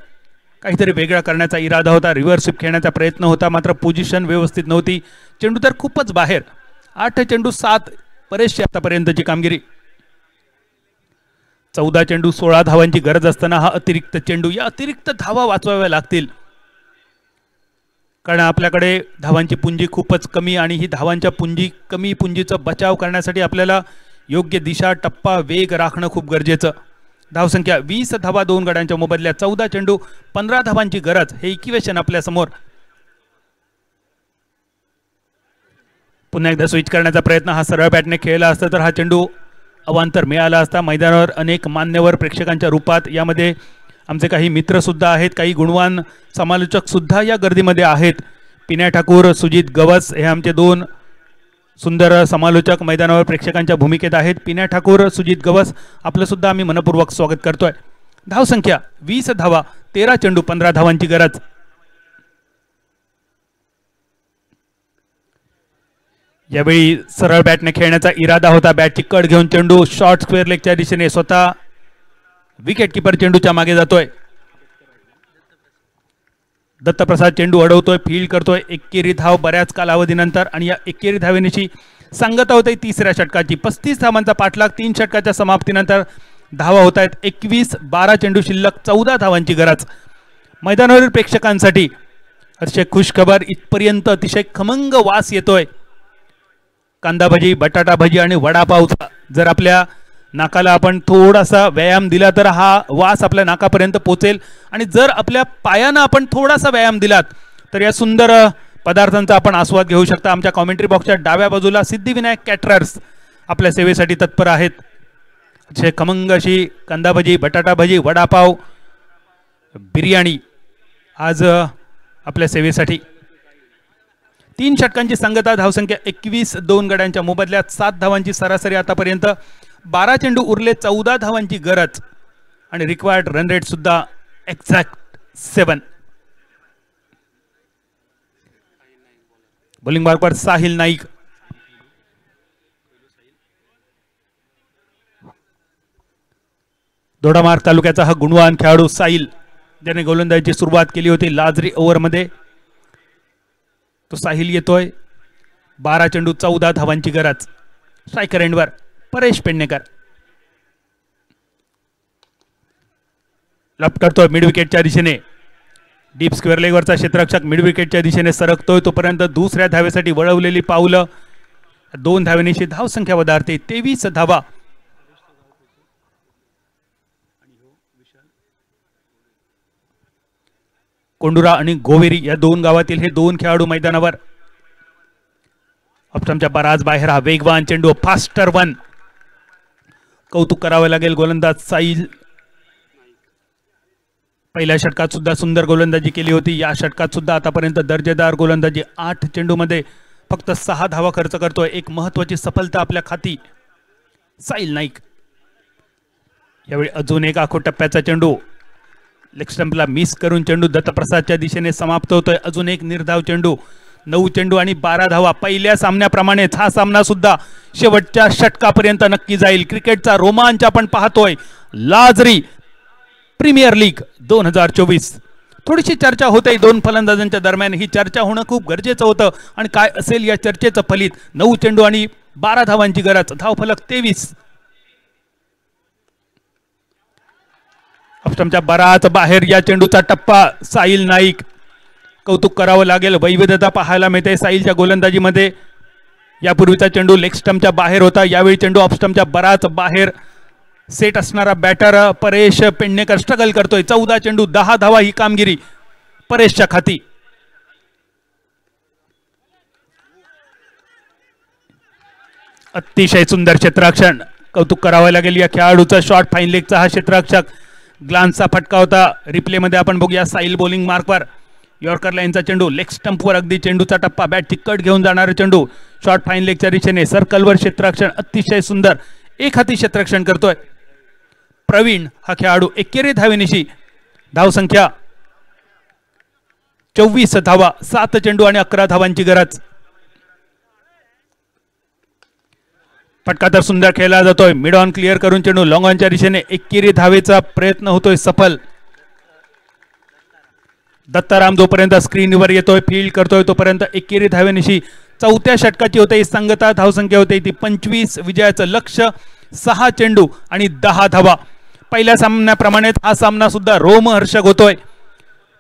काहीतरी वेगळा करण्याचा इरादा होता, रिव्हर्स स्वीप खेळण्याचा प्रयत्न होता, मात्र पोझिशन व्यवस्थित नव्हती. चेंडू तर खूपच बाहेर. 8 चेंडू 7 बरेचशी आतापर्यंतची कामगिरी. 14 चेंडू 16 धावांची गरज असताना हा अतिरिक्त चेंडू, या अतिरिक्त धावा वाचवाव्या लागतील, कारण आपल्याकडे धावांची पुंजी खूपच कमी आणि ही धावांच्या कमी पुंजीचा बचाव करण्यासाठी आपल्याला योग्य दिशा, टप्पा, वेग राखणं खूप गरजेचं. धावसंख्या 20 धावा 2 गड्यांच्या मोबदल्यात. 14 चेंडू 15 धावांची गरज, हे इक्वेशन आपल्या समोर. पुन्हा एकदा स्विच करण्याचा प्रयत्न. हा सरळ बॅटने खेळला असता तर हा चेंडू अवांतर मिळाला असता. मैदानावर अनेक मान्यवर प्रेक्षकांच्या रूपात, यामध्ये आमचे काही मित्र सुद्धा आहेत, काही गुणवान समालोचक सुद्धा या गर्दीमध्ये आहेत. पिन्या ठाकूर, सुजित गवस हे आमचे 2 सुंदर समालोचक मैदानावर प्रेक्षकांच्या भूमिकेत आहेत. पिन्या ठाकूर, सुजित गवस, आपलं सुद्धा आम्ही मनपूर्वक स्वागत करतोय. धावसंख्या 20 धावा 13 चेंडू 15 धावांची गरज. यावेळी सरळ बॅटने खेळण्याचा इरादा होता. बॅटची कड घेऊन चेंडू शॉर्ट स्क्वेअर लेगच्या दिशेने, स्वतः विकेट किपर चेंडूच्या मागे जातोय. दत्तप्रसाद चेंडू अडवतोय, फील्ड करतोय. एकेरी धाव बऱ्याच कालावधीनंतर, आणि या एकेरी धावेनिशी सांगता होते तिसऱ्या षटकाची. 35 धावांचा पाठलाग 3 षटकाच्या समाप्तीनंतर. धावा होत आहेत 21. 12 चेंडू शिल्लक, 14 धावांची गरज. मैदानावरील प्रेक्षकांसाठी अतिशय खुश खबर. इथपर्यंत अतिशय खमंग वास येतोय कांदा भजी, बटाटा भजी आणि वडापावचा. जर आपल्या नाकाला आपण थोडासा व्यायाम दिला तर हा वास आपल्या नाकापर्यंत पोहोचेल, आणि जर आपल्या पायांना आपण थोडासा व्यायाम दिलात तर या सुंदर पदार्थांचा आपण आस्वाद घेऊ शकता. आमच्या कॉमेंट्री बॉक्सच्या डाव्या बाजूला सिद्धिविनायक कॅटरर्स आपल्या सेवेसाठी तत्पर आहेत. अतिशय खमंग अशी कांदा भजी, बटाटा भजी, वडापाव, बिर्याणी आज आपल्या सेवेसाठी. 3 षटकांची संगता. धावसंख्या 21. 2 गड्यांच्या मोबदल्यात 7 धावांची सरासरी आतापर्यंत. 12 चेंडू उरले, 14 धावांची गरज, आणि रिक्वायर्ड रन रेट सुद्धा एक्झॅक्ट 7. बॉलिंग मार्कवर साहिल नाईक. दोडामार्ग तालुक्याचा हा गुणवान खेळाडू साहिल, ज्याने गोलंदाजीची सुरुवात केली होती लाजरी ओव्हरमध्ये, तो साहिल येतोय. 12 चेंडू 14 धावांची गरज. स्ट्रायकर एंडवर परेश पेडणेकर. लप करतोय मिड विकेटच्या दिशेने. डीप स्क्वेअर लेगवरचा क्षेत्ररक्षक मिड विकेटच्या दिशेने सरकतोय, तोपर्यंत दुसऱ्या धावेसाठी वळवलेली पावलं. 2 धावेनिशी धावसंख्या वधारते. 23 धावा. कोंडुरा आणि गोवेरी या 2 गावातील हे 2 खेळाडू मैदानावर. ऑप्शनच्या बराच बाहेर हा वेगवान चेंडू, फास्टर वन. कौतुक करावे लागेल गोलंदाज साहिल. पहिल्या षटकात सुद्धा सुंदर गोलंदाजी केली होती. या षटकात सुद्धा आतापर्यंत दर्जेदार गोलंदाजी. 8 चेंडूमध्ये फक्त 6 धावा खर्च करतोय. एक महत्वाची सफलता आपल्या खाती साहिल नाईक. यावेळी अजून एक आखो टप्प्याचा चेंडू, लेग स्टंपला मिस करून चेंडू दत्तप्रसादच्या दिशेने समाप्त होतोय. अजून एक निर्धाव चेंडू. 9 चेंडू आणि 12 धावा. पहिल्या सामन्याप्रमाणेच हा सामना सुद्धा शेवटच्या षटकापर्यंत नक्की जाईल. क्रिकेटचा रोमांच आपण पाहतोय. लाजरी प्रीमियर लीग 2024. थोडीशी चर्चा होते 2 फलंदाजांच्या दरम्यान. ही चर्चा होणं खूप गरजेचं होतं, आणि काय असेल या चर्चेचं फलित? 9 चेंडू आणि 12 धावांची गरज. धावफलक 23. ऑप्शनच्या बराच बाहेर या चेंडूचा टप्पा. साहिल नाईक. कौतुक करावं लागेल, वैविध्यता पाहायला मिळते साहिलच्या गोलंदाजीमध्ये. यापूर्वीचा चेंडू लेग स्टंपच्या बाहेर होता, यावेळी चेंडू ऑफ स्टंपच्या बराच बाहेर. सेट असणारा बॅटर परेश पेडणेकर स्ट्रगल करतोय. 14 चेंडू 10 धावा ही कामगिरी परेशच्या खाती. अतिशय सुंदर क्षेत्ररक्षण. कौतुक करावं लागेल या खेळाडूचा. शॉर्ट फाईन लेगचा हा क्षेत्ररक्षक. ग्लान्सचा फटका होता. रिप्लेमध्ये आपण बघूया साहिल बॉलिंग मार्कवर. यॉर्कर लाईनचा चेंडू लेग स्टंपवर, अगदी चेंडूचा टप्पा. बॅटची कट घेऊन जाणारा चेंडू शॉर्ट फाईन लेगच्या दिशेने. सर्कलवर क्षेत्ररक्षण अतिशय सुंदर. एक हाती क्षेत्ररक्षण करतोय प्रवीण हा खेळाडू. एकेरी धावेनिशी धावसंख्या 24 धावा. 7 चेंडू आणि 11 धावांची गरज. फटका तर सुंदर खेळला जातोय. मिड ऑन क्लिअर करून चेंडू लॉंग ऑनच्या दिशेने. एकेरी धावेचा प्रयत्न होतोय सफल. दत्ताराम जोपर्यंत स्क्रीनवर येतोय फील्ड करतोय तोपर्यंत एकेरी धावेनिशी चौथ्या षटकाची होते सांगता धावसंख्या होते ती 25. विजयाचं लक्ष्य 6 चेंडू आणि 10 धावा. पहिल्या सामन्याप्रमाणेच हा सामना सुद्धा रोमहर्षक होतोय.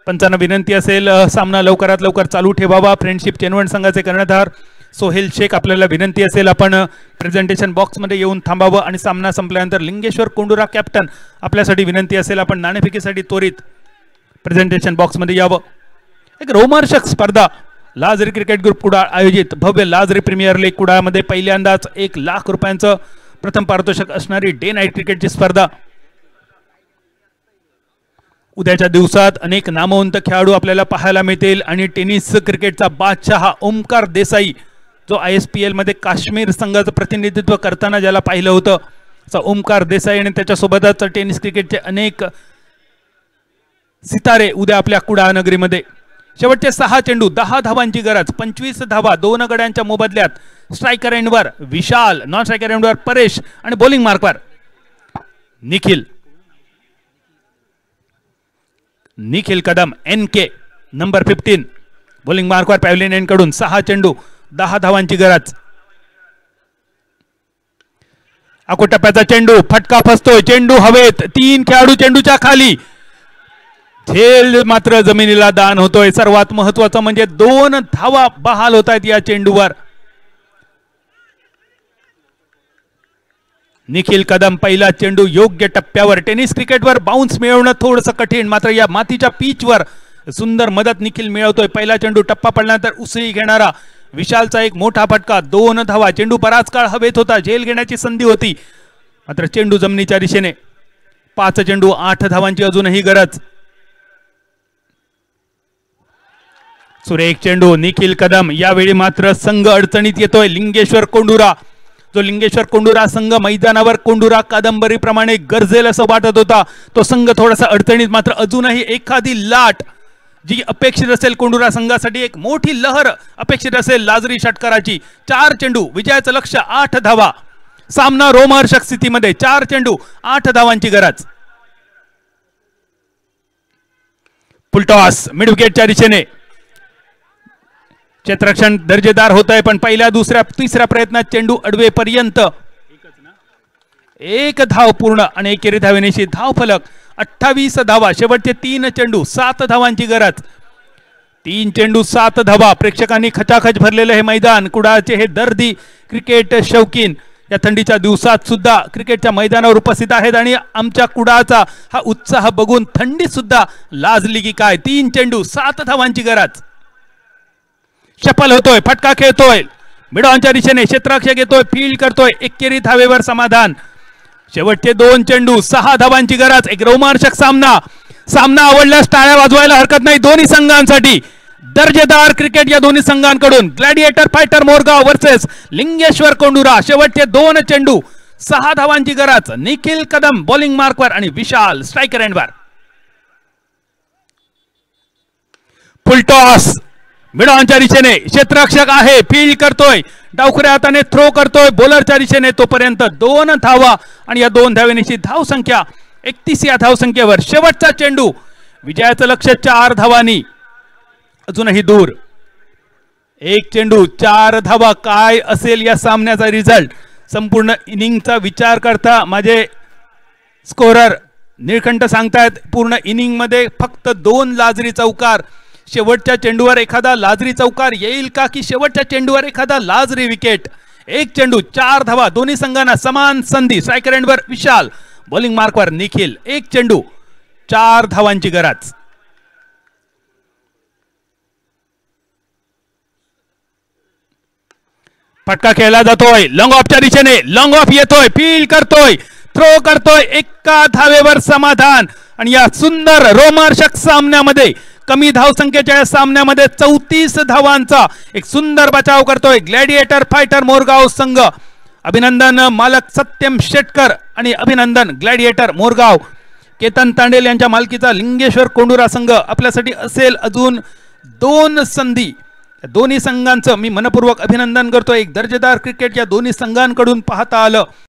पंचांना विनंती असेल सामना लवकरात लवकर चालू ठेवावा. फ्रेंडशिप चेनवण संघाचे कर्णधार सोहेल शेख आपल्याला विनंती असेल आपण प्रेझेंटेशन बॉक्स मध्ये येऊन थांबावं आणि सामना संपल्यानंतर लिंगेश्वर कोंडुरा कॅप्टन आपल्यासाठी विनंती असेल आपण नाणेफेकीसाठी त्वरित प्रेझेंटेशन बॉक्स मध्ये यावं. एक रोमहर्षक स्पर्धा लाजरी क्रिकेट ग्रुप कुडाळ आयोजित भव्य लाजरी प्रीमियर लीग कुडाळमध्ये पहिल्यांदाच 1 लाख रुपयांचं प्रथम पारितोषिक असणारी डे नाईट क्रिकेटची स्पर्धा. उद्याच्या दिवसात अनेक नामवंत खेळाडू आपल्याला पाहायला मिळतील आणि टेनिस क्रिकेटचा बादशाह ओमकार देसाई जो ISPL मध्ये काश्मीर संघाचं प्रतिनिधित्व करताना ज्याला पाहिलं होतं असा ओमकार देसाई आणि त्याच्यासोबतच टेनिस क्रिकेटचे अनेक सितारे उद्या आपल्या कुडाळ नगरीमध्ये. शेवटचे 6 चेंडू 10 धावांची गरज 25 धावा 2 गड्यांच्या मोबदल्यात. स्ट्रायकर एंडवर विशाल, नॉन स्ट्रायकर एंडवर परेश आणि बॉलिंग मार्कवर Nikhil Kadam NK number 15 bowling मार्कवर पॅव्हलियन एंड कडून. 6 चेंडू 10 धावांची गरज. टप्प्याचा चेंडू फटका फसतोय, चेंडू हवेत, 3 खेळाडू चेंडूच्या खाली. झेल मात्र जमिनीला दान होतोय. सर्वात महत्वाचं म्हणजे 2 धावा बहाल होत आहेत या चेंडूवर. निखिल कदम पहिला चेंडू योग्य टप्प्यावर. टेनिस क्रिकेटवर बाउन्स मिळवणं थोडंसं कठीण, मात्र या मातीच्या पिचवर सुंदर मदत निखिल मिळवतोय. पहिला चेंडू टप्पा पडल्यानंतर उसळी घेणारा विशालचा एक मोठा फटका. 2 धावा. चेंडू बराच काळ हवेत होता, झेल घेण्याची संधी होती, मात्र चेंडू जमिनीच्या दिशेने. 5 चेंडू 8 धावांची अजूनही गरज. सुरेख चेंडू निखिल कदम. यावेळी मात्र संघ अडचणीत येतोय. लिंगेश्वर कोंडुरा, जो लिंगेश्वर कोंडुरा संघ मैदानावर कोंडुरा कादंबरी प्रमाणे गरजेल असं वाटत होता, तो संघ थोडासा अडचणीत. मात्र अजूनही एखादी लाट जी अपेक्षित असेल कोंडुरा संघासाठी, एक मोठी लहर अपेक्षित असेल लाजरी षटकाराची. 4 चेंडू विजयाचं लक्ष्य 8 धावा. सामना रोमहर्षक स्थितीमध्ये. 4 चेंडू 8 धावांची गरज. फुलटॉस मिड विकेटच्या दिशेने. क्षेत्ररक्षण दर्जेदार होत आहे, पण पहिल्या दुसऱ्या तिसऱ्या प्रयत्नात चेंडू अडवेपर्यंत 1 धाव पूर्ण आणि एकेरी धावेनिशी धाव फलक 28 धावा. शेवटचे 3 चेंडू 7 धावांची गरज. 3 चेंडू 7 धावा. प्रेक्षकांनी खचाखच भरलेले हे मैदान. कुडाळचे हे दर्दी क्रिकेट शौकीन या थंडीच्या दिवसात सुद्धा क्रिकेटच्या मैदानावर उपस्थित आहेत आणि आमच्या कुडाळचा हा उत्साह बघून थंडी सुद्धा लाजली की काय. 3 चेंडू 7 धावांची गरज. चपल होतोय, फटका खेळतोय मिडॉनच्या दिशेने. क्षेत्ररक्षक येतोय, फील्ड करतोय, एकेरी धावेवर समाधान. शेवटचे 2 चेंडू 6 धावांची गरज. एक रोमांचक सामना आवडल्यास टाळ्या वाजवायला हरकत नाही दोन्ही संघांसाठी. दर्जेदार क्रिकेट या दोन्ही संघांकडून. Gladiator fighter Morgaon versus Lingeshwar Kondura. शेवटचे 2 चेंडू 6 धावांची गरज. निखिल कदम बॉलिंग मार्कवर आणि विशाल स्ट्रायकर एंडवर. फुलटॉस मिडॉनच्या दिशेने. क्षेत्ररक्षक आहे, फील्ड करतोय, डावखऱ्या हाताने थ्रो करतोय बॉलरच्या दिशेने. तोपर्यंत 2 धावा आणि या 2 धावेनिशी धावसंख्या 31 या धावसंख्येवर. शेवटचा चेंडू विजयाचं लक्ष्य 4 धावांनी अजूनही दूर. 1 चेंडू 4 धावा. काय असेल या सामन्याचा रिझल्ट? संपूर्ण इनिंगचा विचार करता माझे स्कोरर निळकंठ सांगतायत पूर्ण इनिंग मध्ये फक्त 2 लाजरी चौकार. शेवटच्या चेंडूवर एखादा लाजरी चौकार येईल का, की शेवटच्या चेंडूवर एखादा लाजरी विकेट? 1 चेंडू 4 धावा. दोन्ही संघांना समान संधी. स्ट्रायकर एंडवर विशाल, बॉलिंग मार्कवर निखिल. 1 चेंडू 4 धावांची गरज. फटका खेळला जातोय लॉंग ऑफच्या दिशेने. लॉंग ऑफ येतोय, फील्ड करतोय, थ्रो करतोय, एका धावेवर समाधान. आणि या सुंदर रोमांचक सामन्यामध्ये, कमी धावसंख्येच्या सामन्यामध्ये 34 धावांचा एक सुंदर बचाव करतोय ग्लॅडिएटर फायटर मोरगाव संघ. अभिनंदन मालक सत्यम शेटकर आणि अभिनंदन ग्लॅडिएटर मोरगाव. केतन तांडेल यांच्या मालकीचा लिंगेश्वर कोंडुरा संघ आपल्यासाठी असेल अजून 2 संधी. दोन्ही संघांचं मी मनपूर्वक अभिनंदन करतो. एक दर्जेदार क्रिकेट या दोन्ही संघांकडून पाहता आलं.